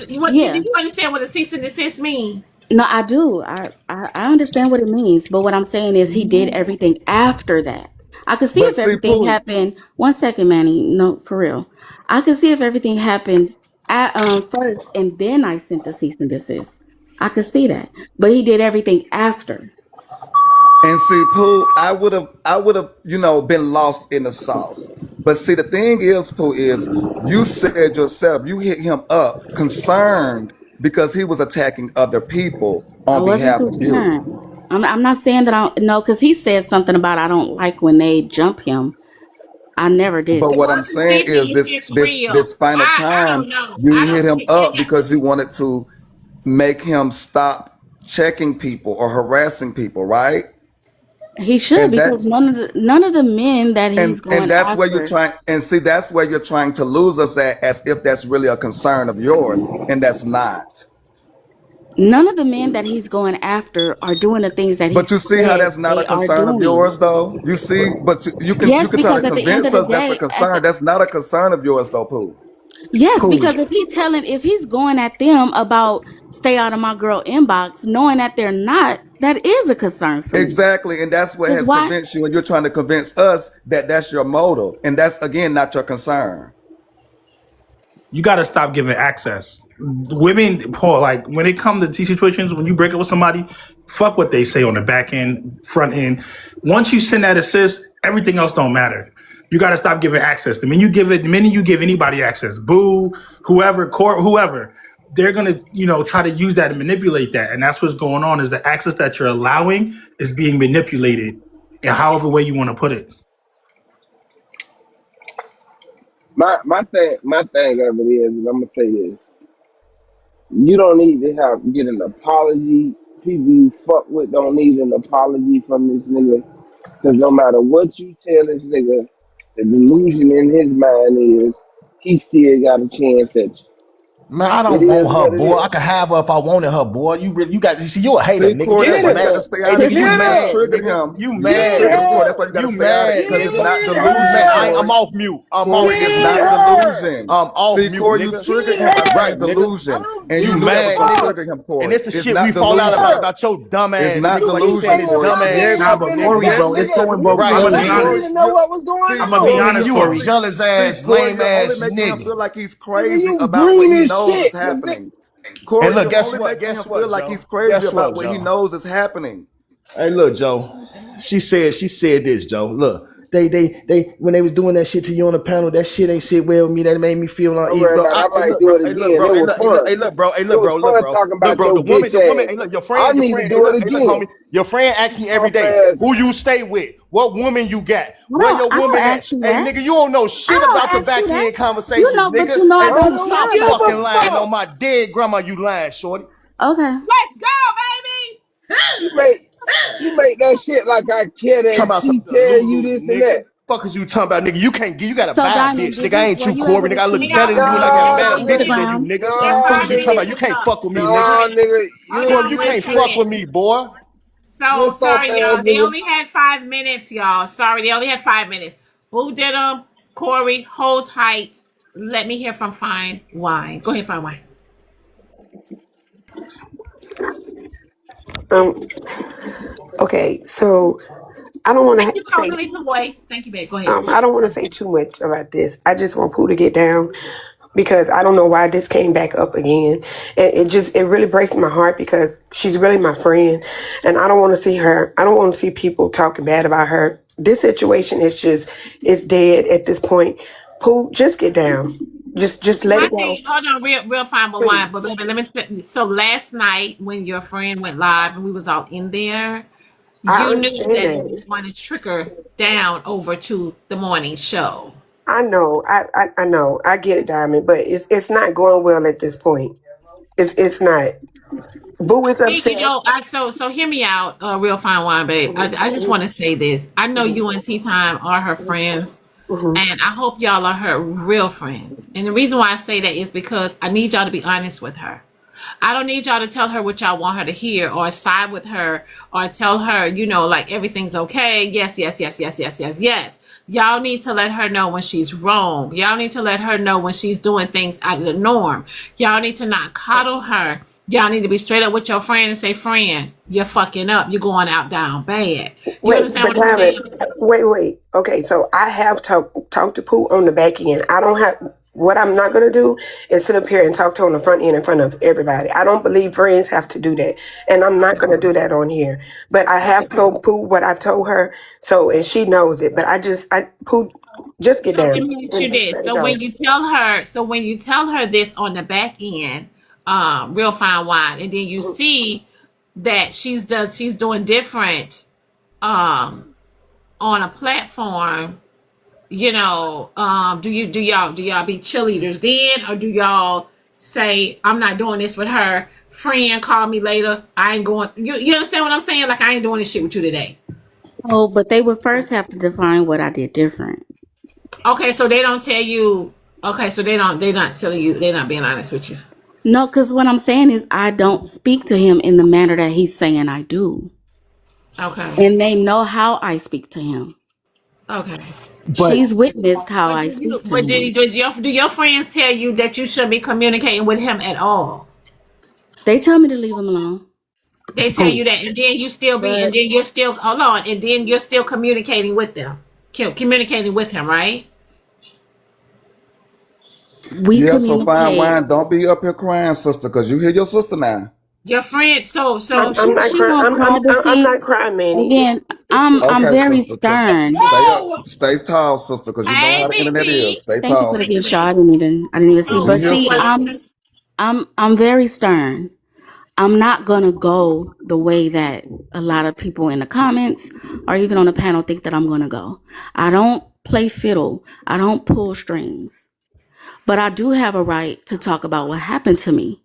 Do yeah, you understand what a cease and desist mean? no, I do. I understand what it means, but what I'm saying is he did everything after that. I could see but if see everything Pooh, happened. One second, Manny. No, for real. I could see if everything happened first, and then I sent the cease and desist. I could see that, but he did everything after. and see Pooh, I would have, been lost in the sauce. But see, the thing is, Pooh, is you said yourself, you hit him up concerned because he was attacking other people I on wasn't behalf of you. concerned. I'm not saying that I don't know because he said something about I don't like when they jump him. I never did But It what that. I'm wasn't saying thinking is if this it's this real. this final I time don't know. you I hit don't. him up because you wanted to make him stop checking people or harassing people, right? He should And because that's none of the men that he's and going that's where you're after, trying and see that's where you're trying to lose us at as if that's really a concern of yours, and that's not. none of the men that he's going after are doing the things that he But you see how said that's not a they are concern of doing. yours though? You see, but you Yes, can try to because at the end convince of the us that's a day, concern. That's not a concern of yours though, Pooh. yes, Cool. because if he's going at them about stay out of my girl inbox, knowing that they're not, that is a concern for me. Exactly, and that's what Because has why? convinced you, and you're trying to convince us that that's your motive, and that's again not your concern. You got to stop giving access. Women, Paul, like when it comes to these situations, when you break up with somebody, fuck what they say on the back end, front end. Once you send that assist, everything else don't matter. You got to stop giving access. The minute you give anybody access, Boo, whoever, court, whoever, they're gonna, try to use that and manipulate that. And that's what's going on. Is the access that you're allowing is being manipulated in however way you want to put it. My thing of it is, and I'm gonna say this: you don't need to get an apology. People you fuck with don't need an apology from this nigga. Because no matter what you tell this nigga, the delusion in his mind is he still got a chance at you. Man, I It don't is want her, what it boy. I is. could have her if I wanted her, boy. You see, you a hater, See, nigga. Corey, You that's Get just why you got mad. to her. stay Hey, out of nigga, it, you Corey. Get You just mad, her. triggered nigga. him. You You just Get mad, triggered him, Corey. nigga. That's her. why you got to You stay out of it mad, because it's nigga. not Get You mad. delusion, I'm her. Corey. off mute. I'm Corey, off it's mute, not Get nigga. her. delusion. I'm off See, mute, Corey, you nigga. triggered Get him by saying Right, her. nigga. I delusion, don't and You you give knew a that was mad, going to nigga. fuck. trigger him, And Corey. it's the It's shit we not fall out Get delusion. about her. your dumb It's ass, not nigga. Like you delusion, said, Because this Corey. dumb y'all ass been Yes, shit. Nah, but fucking and Corey, yes, bro, fucking it's nigga. going together. both. Right, I'm So gonna See, be nigga. y'all Corey, need honest. to know you're what was going see, I'm gonna be Corey, on. Nigga, honest, you a Corey. jealous see, ass, Corey, lame you're only ass making him nigga. feel like he's Nigga, crazy you about what green he as knows is shit. Cause happening. And Corey, look, you're guess only what? making him Guess feel what, like Joe? he's crazy Guess what, about what he Joe? knows is happening. Hey, look, Joe. She said this, Joe. Look. they when they was doing that shit to you on the panel, that shit ain't sit well with me. That made me feel Don't uneasy, worry bro. about it. I Hey, might look, do bro. it Hey, look, again. bro. It Hey, was look, hey, look, fun. hey, look, bro. Hey, It look, was bro. Look, fun bro. talking Look, about bro. your The woman, bitch the woman. ass. Hey, look, I need to do it Hey, look, again. homie. Your friend asks me every Soft day, ass. who you stay with, what woman you got, where I your don't woman at. ask you Hey, that. nigga, you don't know I shit don't about the ask you back that. end You conversations, know, but nigga. you know I Hey, I don't nigga, be don't stop give outside. a fucking lying on fuck. my dead grandma. You lying, shorty. Okay. Let's go, baby. You make you make that shit like I care Talking that about she some tell you Lulu, this and nigga. that. Fuck is you talking about, nigga? You gotta So buy a Diamond, bitch, nigga. I ain't were you, you able Corey, to nigga. I see look Y'all, better than you, and I hold got a on, No, better wait a nigga. picture than minute. you, Instagram? nigga. Y'all, No, Fuck wait is you a talking nigga. about? minute. You Hold can't on. fuck with me, nigga. No, nigga. Hold You Corey, on, you wait can't a fuck minute. with me, boy. you a So soft sorry, ass y'all. They nigga. only had 5 minutes, y'all. Sorry, they only had 5 minutes. Boo did them. Corey, hold tight. Let me hear from Fine Wine. Go ahead, Fine Wine. Um. Okay. So I don't want Thank to you, say. totally boy. Thank you, babe. Go ahead. I don't want to say too much about this. I just want Pooh to get down because I don't know why this came back up again. And it really breaks my heart because she's really my friend. And I don't want to see her. I don't want to see people talking bad about her. This situation is just, it's dead at this point. Pooh, just get down. Just let My it go. thing, hold on, real fine, but Please. wine. But let me. So last night when your friend went live and we was all in there, I you knew understand that it was that. going to trickle down over to the morning show. I know. I know. I get it, Diamond, but it's not going well at this point. It's not. Boo is You upset. know, so hear me out, real fine wine, babe. I just want to say this. I know you and Tea Time are her friends, Mhm. and I hope y'all are her real friends. And the reason why I say that is because I need y'all to be honest with her. I don't need y'all to tell her what y'all want her to hear or side with her or tell her, like everything's okay. Yes, yes, yes, yes, yes, yes, yes. Y'all need to let her know when she's wrong. Y'all need to let her know when she's doing things out of the norm. Y'all need to not coddle her. Y'all need to be straight up with your friend and say, friend, you're fucking up. You're going out down bad. You Wait, understand but what I'm Diamond, saying? wait. Okay, so I have talked to Pooh on the back end. I don't have. What I'm not gonna do is sit up here and talk to her on the front end in front of everybody. I don't believe friends have to do that, and I'm not gonna do that on here. But I have told Pooh what I've told her, so and she knows it. But Pooh, just get So let down me ask you and this. let it go. So when you tell her this on the back end, real fine wine, and then you see that she's doing different um on a platform, do y'all be cheerleaders then, or do y'all say, I'm not doing this with her, friend, call me later, I ain't going, you understand what I'm saying? Like, I ain't doing this shit with you today. Oh, but they would first have to define what I did different. Okay, so they don't tell you. Okay, so they're not telling you, they're not being honest with you. No, because what I'm saying is I don't speak to him in the manner that he's saying I do. Okay. And they know how I speak to him. Okay. But She's witnessed how But I do you speak to but him. do your friends tell you that you should be communicating with him at all? They tell me to leave him alone. They tell who? you that, and then But you're still, hold on, and then you're still communicating with them, communicating with him, right? we Yeah, so fine communicate. wine. Don't be up here crying, sister, because you hear your sister now. Your friend, I'm, so I'm not She crying. won't cry, but I'm see, not crying, Manny. again, I'm Okay, very sister. let's stern. go. Stay tall, sister, because you know Hey, how the Big internet is. B. Stay Thank you tall, for the gift, sister. Shaw. I didn't even see. We But here, see, sister. I'm very stern. I'm not gonna go the way that a lot of people in the comments or even on the panel think that I'm gonna go. I don't play fiddle. I don't pull strings. But I do have a right to talk about what happened to me.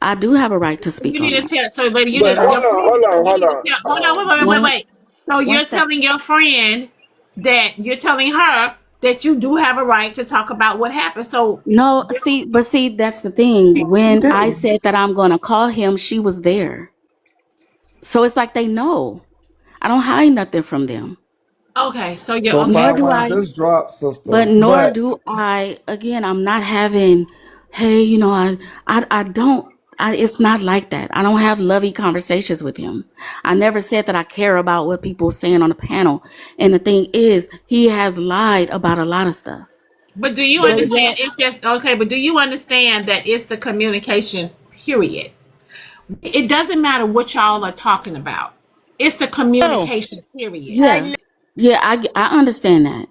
I do have a right to You speak on need to that. tell. So, but you But need Whether hold your on, friend. hold So on, you hold need to on. tell. Hold on, one wait. So one you're sec. telling your friend that you're telling her that you do have a right to talk about what happened. So, No, see, that's the thing. You When I do. said that I'm gonna call him, she was there. So it's like they know. I don't hide nothing from them. okay. So you're So okay. Nor fine do wine I just dropped, sister. But nor But do I. Again, I'm not having, hey, I don't. It's not like that. I don't have lovey conversations with him. I never said that I care about what people are saying on the panel. And the thing is, he has lied about a lot of stuff. But do you But understand? yet, It's just okay. But do you understand that it's the communication period? It doesn't matter what y'all are talking about. It's the Oh, communication period. yeah, Yeah, I understand that.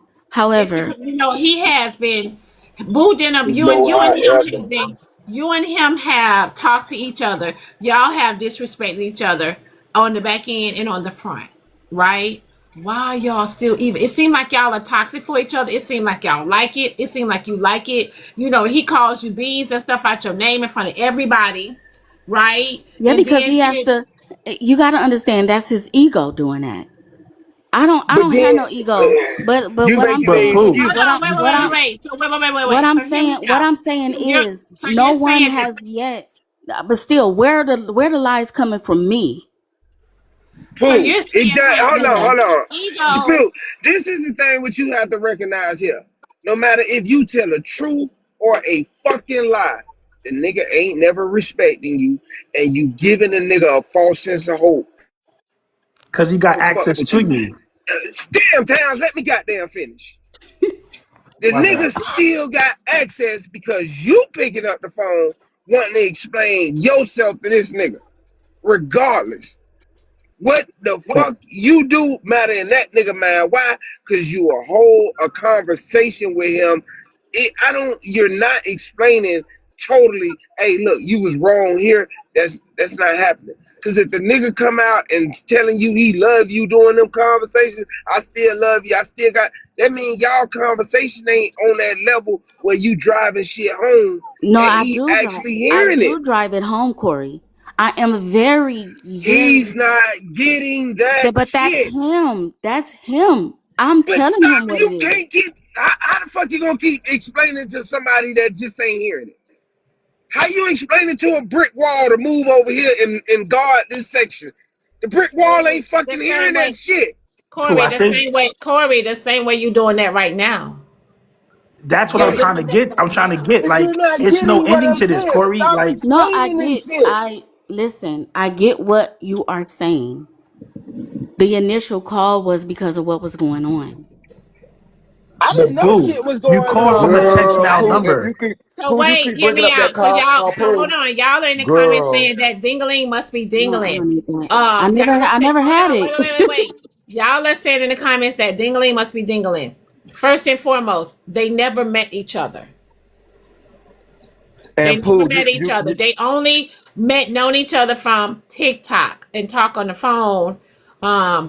It's However, he has been Boodidem. There's You and no you and him however. have been. You and him have talked to each other. Y'all have disrespected each other on the back end and on the front, right? Why y'all still even? It seemed like y'all are toxic for each other. It seemed like y'all like it. It seemed like you like it. He calls you bees and stuff out your name in front of everybody, right? yeah, And because then he has to. You got to understand that's his ego doing that. I But don't have then no ego. But you what I'm making an But saying, Pooh, excuse. hold what on, I'm wait, wait, what wait, wait, I'm wait. So wait, what wait. I'm So hear me saying, what out. I'm saying is So no you're one saying that. has yet. But still, where the lies coming from me? So Pooh, you're it saying does. that Hold on, hold on. ego. Pooh, this is the thing what you have to recognize here. No matter if you tell the truth or a fucking lie, the nigga ain't never respecting you, and you giving the nigga a false sense of hope. because he got Don't fuck access with to you. you. Damn, Towns, let me goddamn finish. The My nigga bad. still got access because you picking up the phone wanting to explain yourself to this nigga, regardless. What the fuck you do matter in that nigga mind? Why? Cause you hold a conversation with him. You're not explaining totally, hey, look, you was wrong here. That's not happening. Cause if the nigga come out and telling you he love you doing them conversations, I still love you, I still got that mean y'all conversation ain't on that level where you driving shit home No, and he actually I hearing it. do drive it home, Corey. I am very, He's very. not getting that But that's shit. him. That's him. I'm But telling stop, him what it you is. can't keep. How the fuck you gonna keep explaining to somebody that just ain't hearing it? How you explaining to a brick wall to move over here and guard this section? The brick wall ain't The fucking same hearing that way, shit. Pooh, I think Corey, the same way you doing that right now. that's what You're I'm But trying to doing that get. I'm right trying to now. get. but you're Like, not it's no getting what ending I'm to this, saying. Corey. Stop Like, No, I explaining this get. shit. I listen. I get what you are saying. The initial call was because of what was going on. I didn't but know Pooh, shit was you going called from on. a text Girl, now Pooh, if number. you keep So Pooh, you wait, keep hear bringing me up that out. So call, hold Pooh. on. Y'all are in the comments Girl, saying that dingling must be No, I don't dingling. need that. I Okay, never hold had on. it. Wait. Y'all are saying in the comments that dingling must be dingling. First and foremost, they never met each other. They and never Pooh, met each other. They only known each other from TikTok and talk on the phone.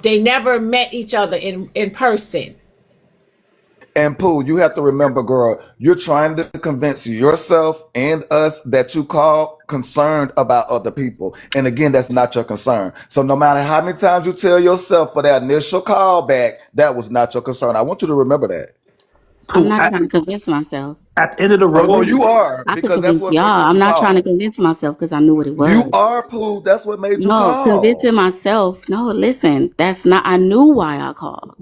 They never met each other in person. You have to remember, girl, you're trying to convince yourself and us that you call concerned about other people. And again, that's not your concern. So no matter how many times you tell yourself for that initial call back, that was not your concern. I want you to remember that. I'm Pooh, not trying to convince myself. at the end of the Oh, well, road, you are, I could because that's convince what y'all. made you I'm not trying to call. convince myself because I knew what it You was. are, Pooh. That's what made you No, call. convincing myself. No, listen, that's not. I knew why I called.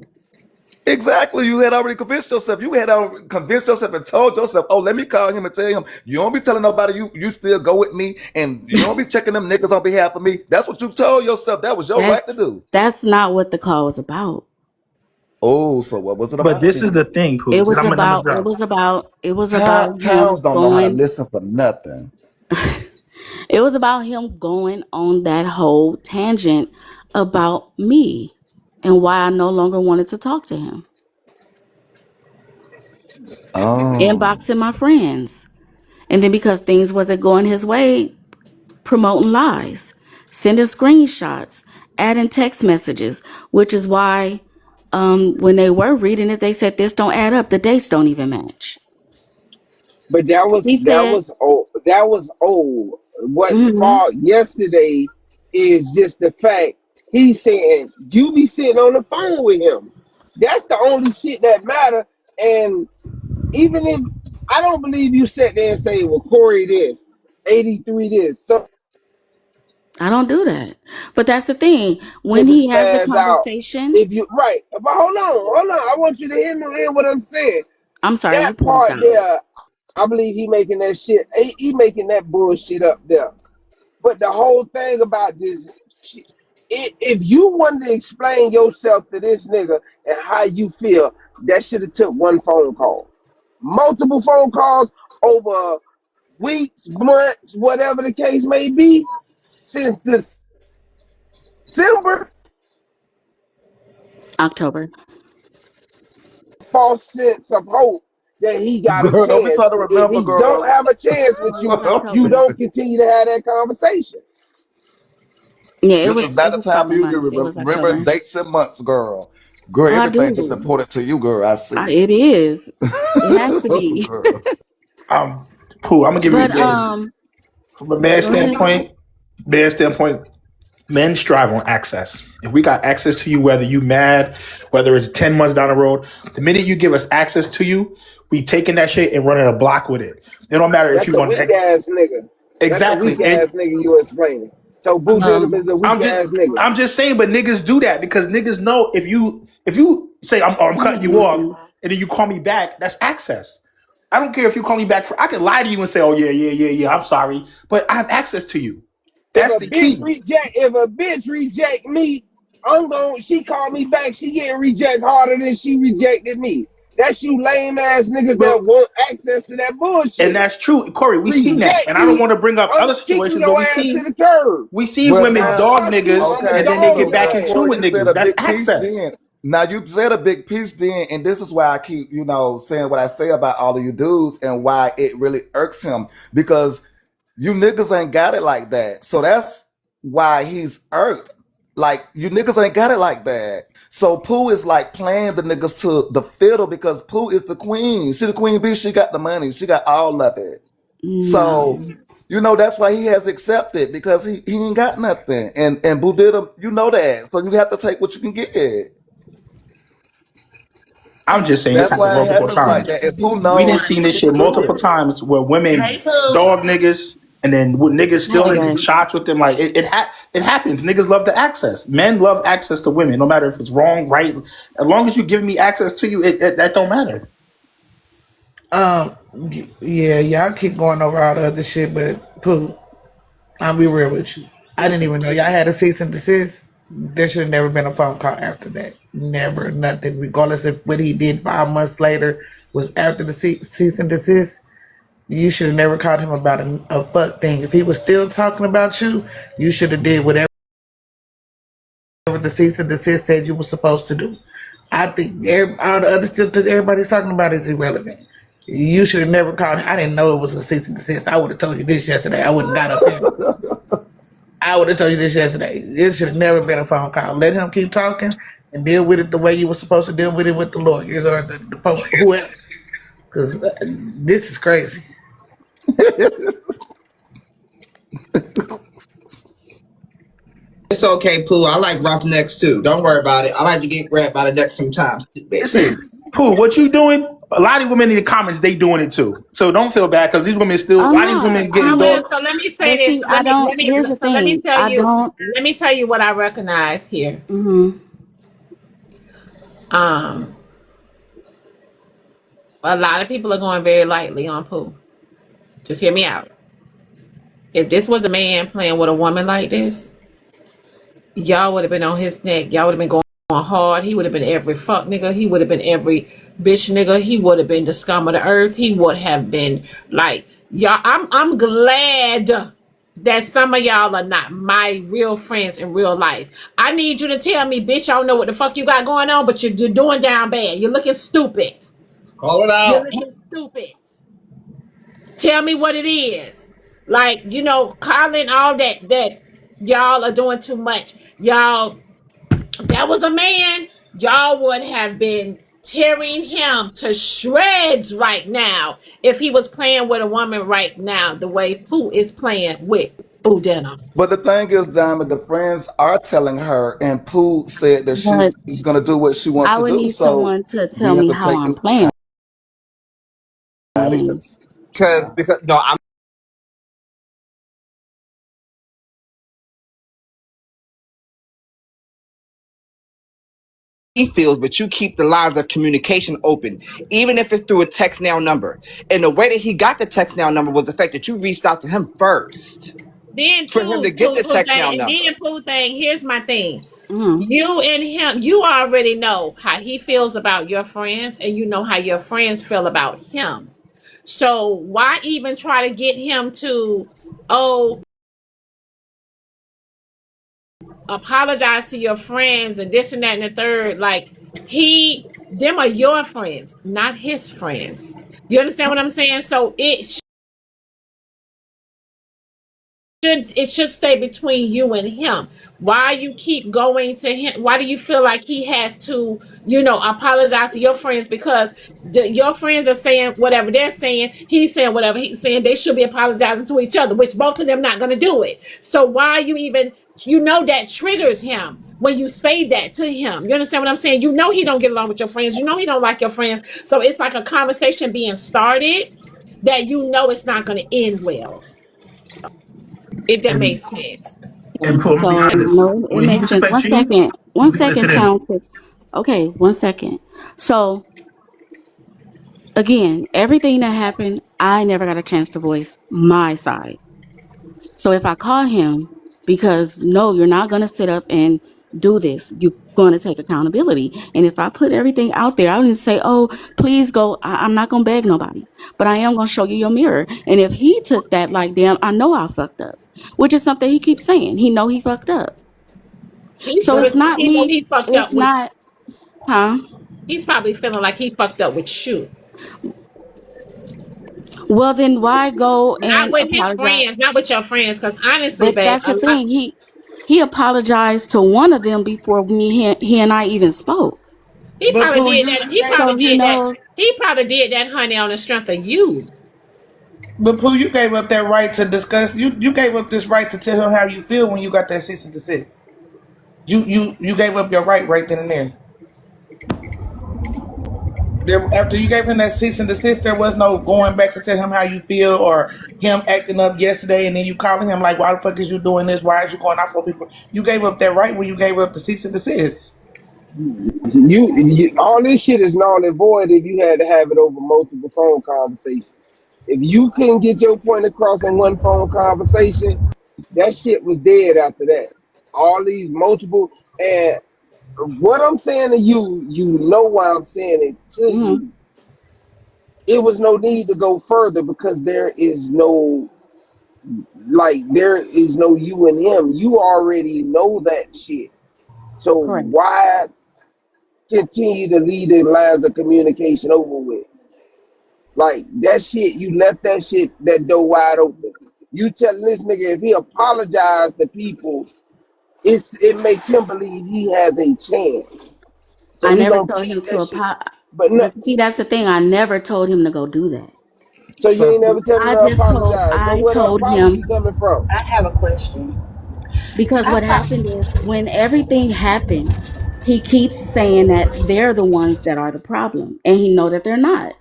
Exactly. You had already convinced yourself. You had already convinced yourself and told yourself, oh, let me call him and tell him, you don't be telling nobody you still go with me and you don't be checking them niggas on behalf of me. That's what you told yourself. That was your right to That's do. that's not what the call was about. Oh, so what was it but about this is the then? thing, Pooh. It And was I'm gonna about. It drop. was about. It was about Towns him don't know how to going. listen for nothing. It was about him going on that whole tangent about me and why I no longer wanted to talk to him. Oh. Inboxing my friends. And then because things wasn't going his way, promoting lies, sending screenshots, adding text messages, which is why when they were reading it, they said this don't add up. The dates don't even match. But that was He that said, was old. That was old. What mm-hmm, sparked yesterday is just the fact he's saying you be sitting on the phone with him. That's the only shit that matter. And even if I don't believe you sit there and say, "Well, Corey this, 83 this," so I don't do that. But that's the thing. When nigga he has the spaz out. conversation, If you right, but hold on. I want you to hear what I'm saying. I'm sorry, you That paused part out. there, I believe he making that shit. He making that bullshit up there. But the whole thing about this, if you wanted to explain yourself to this nigga and how you feel, that should have took one phone call. Multiple phone calls over weeks, months, whatever the case may be, since December. October. false sense of hope that he got a Girl, don't be chance. trying to If remember, he don't girl. have a chance That with was you October. don't continue to have that conversation. Yeah, This is it not the was a time for couple you to months. It was remember October. dates and months, girl. Girl, Oh, I everything just do. important to you, girl. I see. It is. It has to be. Girl. Pooh, I'm gonna give you But again from a man go ahead. standpoint. Man standpoint, men strive on access. If we got access to you, whether you mad, whether it's 10 months down the road, the minute you give us access to you, we taking that shit and running a block with it. It don't matter if That's you a want weak ass nigga. That's a weak exactly. And ass nigga you explaining. So Boodidem Um. is a weak I'm just ass nigga. I'm just saying, but niggas do that because niggas know if you say I'm cutting you off Mhm. and then you call me back, that's access. I don't care if you call me back for I can lie to you and say, oh yeah, I'm sorry, but I have access to you. If That's a the bitch key. reject me, she call me back, she get reject harder than she rejected me. That's you lame ass niggas that But want access to that and bullshit. that's true, Corey. We seen that, Reject and I don't want me, to bring up I'm other kicking situations, but your ass to the curb. we see Well, women now, dog Fuck you, niggas, I'ma and okay, then they dog get so back your now, into ass. Corey, with you said niggas. a That's big piece access. then. Now, you said a big piece then, and this is why I keep, saying what I say about all of you dudes and why it really irks him because you niggas ain't got it like that. So that's why he's irked. Like, you niggas ain't got it like that. So Pooh is like playing the niggas to the fiddle because Pooh is the queen. She the queen bee, she got the money, she got all of it. So, No. that's why he has accepted because he ain't got nothing. And Boo did him, that. So you have to take what you can get. I'm just saying this That's happened why it multiple happens like times. that. And Pooh We didn't knows see this she shit can do multiple it. times where women Hey, Pooh. dog niggas, and then with niggas still Hey, hitting babe. shots with them. Like it happens. Niggas love the access. Men love access to women, no matter if it's wrong, right. As long as you give me access to you, that don't matter. Yeah, y'all keep going over all the other shit, but Pooh, I'll be real with you. I What's didn't up? even know y'all had a cease and desist. There should have never been a phone call after that. Never, nothing. Regardless of what he did 5 months later was after the cease and desist. You should have never called him about a fuck thing. If he was still talking about you, you should have did whatever the cease and desist said you were supposed to do. I think all the other stuff that everybody's talking about is irrelevant. You should have never called. I didn't know it was a cease and desist. I would have told you this yesterday. I wouldn't got up here. I would have told you this yesterday. It should have never been a phone call. Let him keep talking and deal with it the way you were supposed to deal with it with the lawyers or the whoever. Because this is crazy. It's okay, Pooh. I like roughnecks too. Don't worry about it. I like to get grabbed by the neck sometimes, baby. Listen, Pooh, what you doing? A lot of women in the comments, they doing it too. So don't feel bad because these women still. Oh Why these no. women getting Well, dog? so let me say But this. see, I don't. Here's the Let me thing. tell I you. don't. Let me tell you what I recognize here. Mm-hmm. Um, a lot of people are going very lightly on Pooh. Just hear me out. If this was a man playing with a woman like this, y'all would have been on his neck. Y'all would have been going hard. He would have been every fuck nigga. He would have been every bitch nigga. He would have been the scum of the earth. He would have been like y'all. I'm glad that some of y'all are not my real friends in real life. I need you to tell me, bitch, I don't know what the fuck you got going on, but you're doing down bad. You're looking stupid. Call it You're out. looking stupid. Tell me what it is. Like, Colin, all that y'all are doing too much. Y'all, that was a man, y'all would have been tearing him to shreds right now if he was playing with a woman right now, the way Pooh is playing with Boodidem. But the thing is, Diamond, the friends are telling her, and Pooh said that she But is going to do what she wants I to would do. need So someone to we tell have me to how take I'm it how playing it him. is. Because no, I'm. He feels, but you keep the lines of communication open, even if it's through a text now number. And the way that he got the text now number was the fact that you reached out to him first Then for him to get the Pooh text now thing, and number. then Pooh thing, here's my thing. Mm. You and him, you already know how he feels about your friends, and you know how your friends feel about him. So why even try to get him to, oh, apologize to your friends and this and that and the third? Like he them are your friends, not his friends. You understand what I'm saying? So it should stay between you and him. Why you keep going to him? Why do you feel like he has to, apologize to your friends? Because your friends are saying whatever they're saying, he's saying whatever he's saying. They should be apologizing to each other, which both of them not going to do it. So why you even, that triggers him when you say that to him. You understand what I'm saying? He don't get along with your friends. He don't like your friends. So it's like a conversation being started that it's not going to end well. If that And makes sense. and Pooh, I'm gonna be So honest. no, it When he makes sense. respects you, One we good to second, them. Town. Okay, 1 second. So again, everything that happened, I never got a chance to voice my side. So if I call him, because no, you're not going to sit up and do this, you're going to take accountability. And if I put everything out there, I didn't say, oh, please go. I'm not going to beg nobody, but I am going to show you your mirror. And if he took that like, damn, I know I fucked up, which is something he keeps saying. He know he fucked up. So it's not He know me. he fucked up It's with. not, huh? He's probably feeling like he fucked up with you, Well, then why go not and with his apologize? friends, not with your friends. Because honestly, But babe, that's the thing. He apologized to one of them before he and I even spoke. he But probably Pooh, did you that. you He gave probably So he did that. knows. He probably did that, honey, on the strength of you. but Pooh, you gave up that right to discuss. You gave up this right to tell him how you feel when you got that cease and desist. You gave up your right then and there. After you gave him that cease and desist, there was no going back to tell him how you feel or him acting up yesterday, and then you calling him like, "Why the fuck is you doing this? Why is you going off on people?" You gave up that right when you gave up the cease and desist. You all this shit is null and void if you had to have it over multiple phone conversations. If you couldn't get your point across in one phone conversation, that shit was dead after that. All these multiple and what I'm saying to you, you know why I'm saying it to Mhm. you. It was no need to go further because there is no you and him. You already know that shit. So Correct. why continue to lead the lines of communication over with? Like that shit, you left that door wide open. You telling this nigga if he apologized to people, it makes him believe he has a chance. So I he never gonna told keep him to that shit. apologize. But no, But see, that's the thing. I never told him to go do that. so you So ain't never tell him to apologize. So I where the told him apology coming from? I have a question. because what happened is when everything happened, he keeps saying that they're the ones that are the problem, and he know that they're not.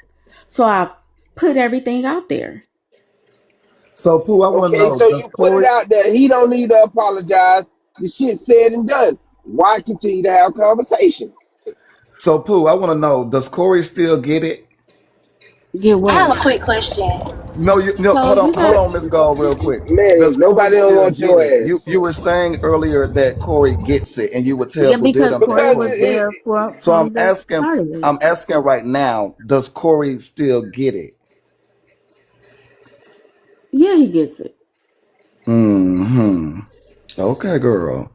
So I put everything out there. So Pooh, I want to Okay, know, so does you put it Corey? out there. He don't need to apologize. The shit said and done. Why continue to have conversation? So Pooh, I want to know, does Corey still get it? Get I have what? a quick question. No, no, So you hold got on, Miss Gall, real quick. Manny, Does Corey nobody don't still want get your it? You ass. you were saying earlier that Corey gets it, and you would tell yeah, because Boodidem that Corey Because was Corey get it. there So from the start of it. I'm asking right now, does Corey still get it? Yeah, he gets it. Hmm. Okay, girl.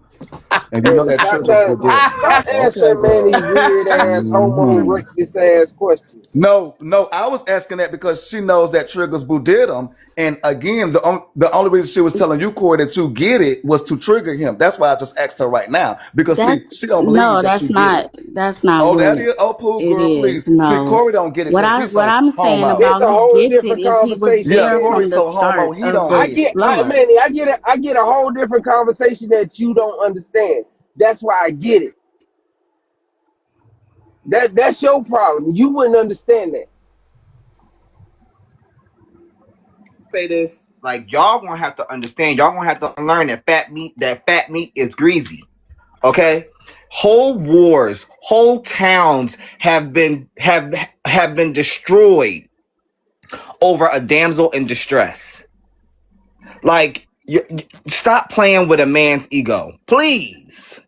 And you know Manny, that stop triggers trying. Boodidem. Stop Okay, answering man these girl. weird ass homo Hmm. rapist ass questions. No, no, I was asking that because she knows that triggers Boodidem. And again, the only reason she was telling you, Corey, that you get it was to trigger him. That's why I just asked her right now. Because That see, she don't believe no, that you get it. that's not Oh, that what is Pooh, it girl, is. please. See, No. Corey don't get it because he's What so I'm saying homo. It's about a he whole gets it different is he was conversation, Yeah, there Manny. from Corey's the so homo, start he of don't I the get get, it. flood. Manny. I get a whole different conversation that you don't understand. That's why I get it. That's your problem. You wouldn't understand that. Say this, like y'all gonna have to understand. Y'all gonna have to learn that fat meat is greasy. Okay, whole wars, whole towns have been destroyed over a damsel in distress. Like, stop playing with a man's ego, please.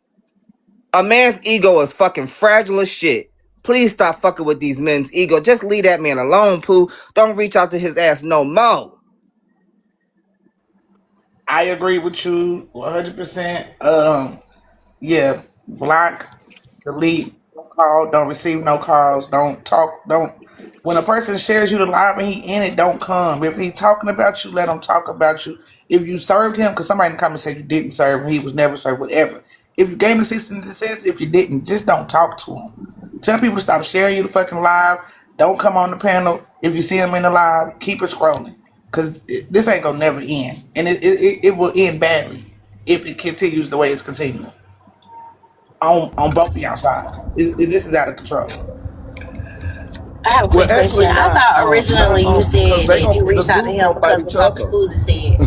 A man's ego is fucking fragile as shit. Please stop fucking with these men's ego. Just leave that man alone, Pooh. Don't reach out to his ass no more. I agree with you 100%. Yeah, block, delete. call, don't receive no calls, don't talk, don't. When a person shares you the live and he in it, don't come. If he talking about you, let him talk about you. If you served him, because somebody in the comments said you didn't serve him, he was never served, whatever. If you gave him 60 cents, if you didn't, just don't talk to him. Tell people to stop sharing you the fucking live. Don't come on the panel. If you see him in the live, keep it scrolling. Because this ain't going to never end. And it will end badly if it continues the way it's continuing on both of y'all sides. This is out of control. I have a Well, quick question. actually, I thought not originally you because said they that you gonna the reached out to dudes him gonna fight because of each something other. Pooh said.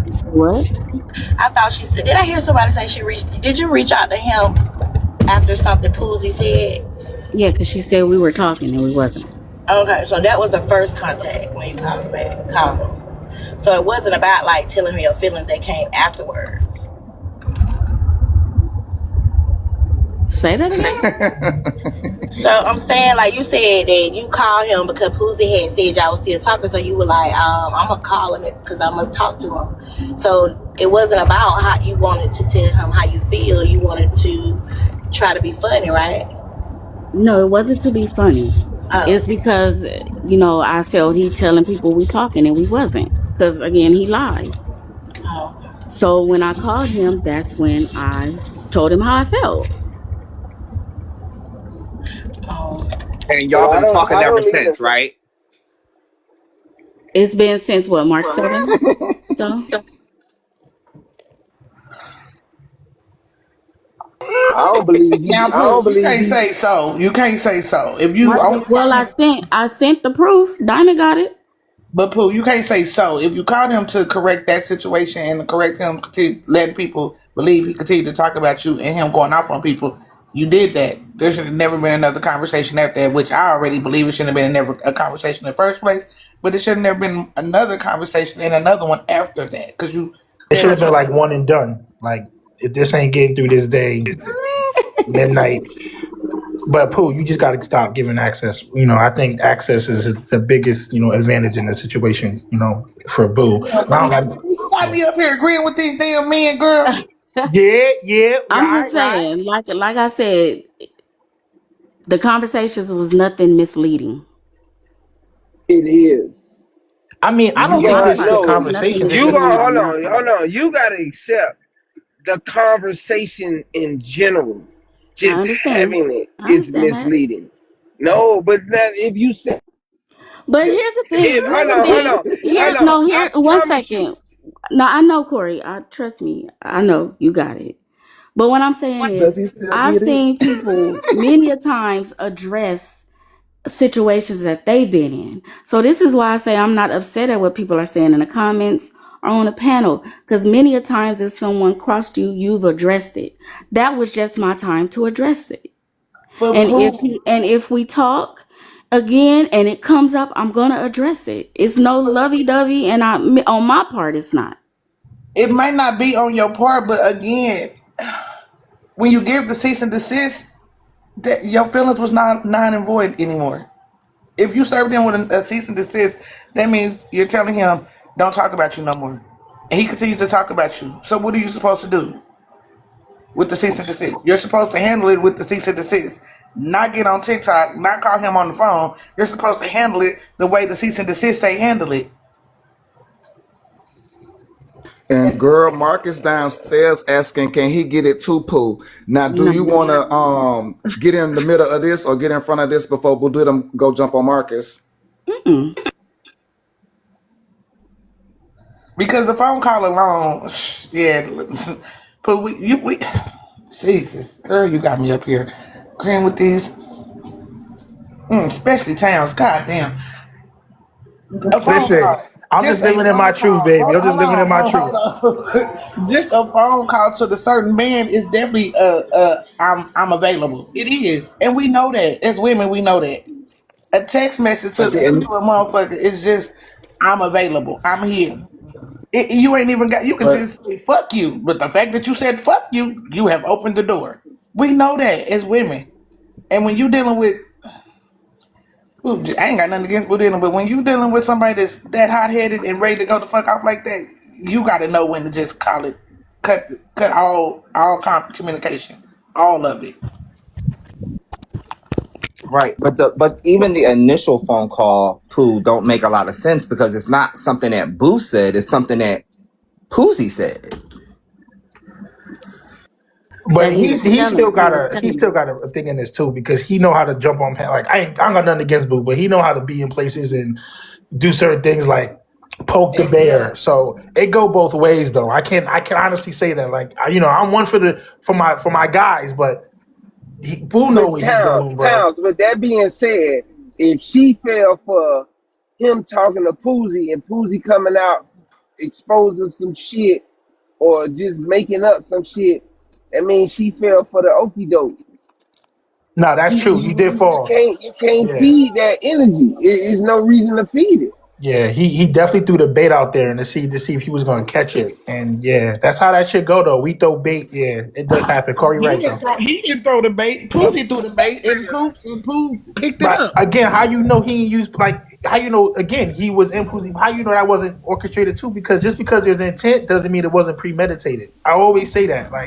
Say what? I thought she said. Did I hear somebody say she reached? Did you reach out to him after something Pooh said? Yeah, because she said we were talking and we wasn't. Okay, so that was the first contact when you called him. So it wasn't about like telling her your feelings that came afterwards. Say that again? So I'm saying, like you said that you called him because Poozie had said y'all was still talking, so you were like, I'm gonna call him because I'm gonna talk to him. So it wasn't about how you wanted to tell him how you feel. You wanted to try to be funny, right? No, it wasn't to be funny. Oh, It's because, I felt he telling people we talking and we wasn't. Because, again, he lies. oh, So when I called him, that's when I told him how I felt. oh. And y'all Well, been talking I ever don't even. since, right? It's been since, what, March 7th? So, I don't believe you. Now, I don't Pooh, you believe can't you. say so. You can't say so. If you March, only well, call him, I sent the proof. Diamond got it. but Pooh, you can't say so. If you called him to correct that situation and to correct him to letting people believe he continued to talk about you and him going off on people, you did that. There should have never been another conversation after that, which I already believe it shouldn't have been never a conversation in the first place. But it should have never been another conversation and another one after that because you It said should have what been you. like one and done. Like if this ain't getting through this day, midnight. But Pooh, you just got to stop giving access. I think access is the biggest advantage in the situation. For Boo. Damn, Now, Pooh, you got me up here agreeing with these damn men, girl. yeah, I'm just right. saying, like I said, the conversations was nothing misleading. It is. I mean, I On don't You think my gonna this is a part, know. nothing conversation. You misleading gonna on my part. hold on. You gotta accept the conversation in general. I Just understand. having it I is understand that. misleading. No, but that if you say, But here's the thing. if Here's the thing. Here, hold on. no, I here. One promise you. second. No, I know, Corey. Trust me. I know you got it. But what I'm saying Does is, he still I've get it? seen people many a times address situations that they've been in. So this is why I say I'm not upset at what people are saying in the comments or on the panel, because many a times if someone crossed you, you've addressed it. That was just my time to address it. But And Pooh, if we talk again and it comes up, I'm gonna address it. It's no lovey dovey, and on my part, it's not. it might not be on your part, but again, when you give the cease and desist, that your feelings was not non and void anymore. If you served him with a cease and desist, that means you're telling him don't talk about you no more, and he continues to talk about you. So what are you supposed to do with the cease and desist? You're supposed to handle it with the cease and desist. Not get on TikTok, not call him on the phone. You're supposed to handle it the way the cease and desist say handle it. And girl, Marcus downstairs asking, can he get it too, Pooh? Now, do No. you want to get in the middle of this or get in front of this before Boodidem go jump on Marcus? Mm-mm. Because the phone call alone, yeah, but we Jesus, girl, you got me up here agreeing with these, especially towns. Goddamn, a phone Listen, call, I'm just just a living in my phone truth, call. baby. I'm just living in my Hold truth. on. Just a phone call to the certain man is definitely I'm available. It is, and we know that as women, we know that. A text message to And a motherfucker is just I'm available. I'm here. You ain't even got. You can but just say fuck you, but the fact that you said fuck you, you have opened the door. We know that as women, and when you dealing with, ooh, I ain't got nothing against dealing, but when you dealing with somebody that's that hot headed and ready to go the fuck off like that, you got to know when to just call it, cut all communication. All of it. Right, but even the initial phone call, Pooh, don't make a lot of sense because it's not something that Boo said. It's something that Poozy said. But That he was he telling. still He got was a telling. thing in this too because he know how to jump on like I ain't got nothing against Boo, but he know how to be in places and do certain things like poke the bear. So it go both ways though. I can honestly say that like I'm one for my guys, but Boo know But what he doing, bro. Towns, with that being said, if she fell for him talking to Poozy and Poozy coming out exposing some shit or just making up some shit, I mean she fell for the okie doke. No, She that's true. You did fall. you can't Yeah. feed that energy. It's no reason to feed it. Yeah, he definitely threw the bait out there and to see if he was gonna catch it. And yeah, that's how that shit go though. We throw bait, yeah, it does happen. Corey right though. He didn't throw the bait. Poozy threw the bait, and Pooh picked it But up. again, how you know he used like how you know again he was impulsive? How you know that wasn't orchestrated too? Because just because there's intent doesn't mean it wasn't premeditated. I always say that. Like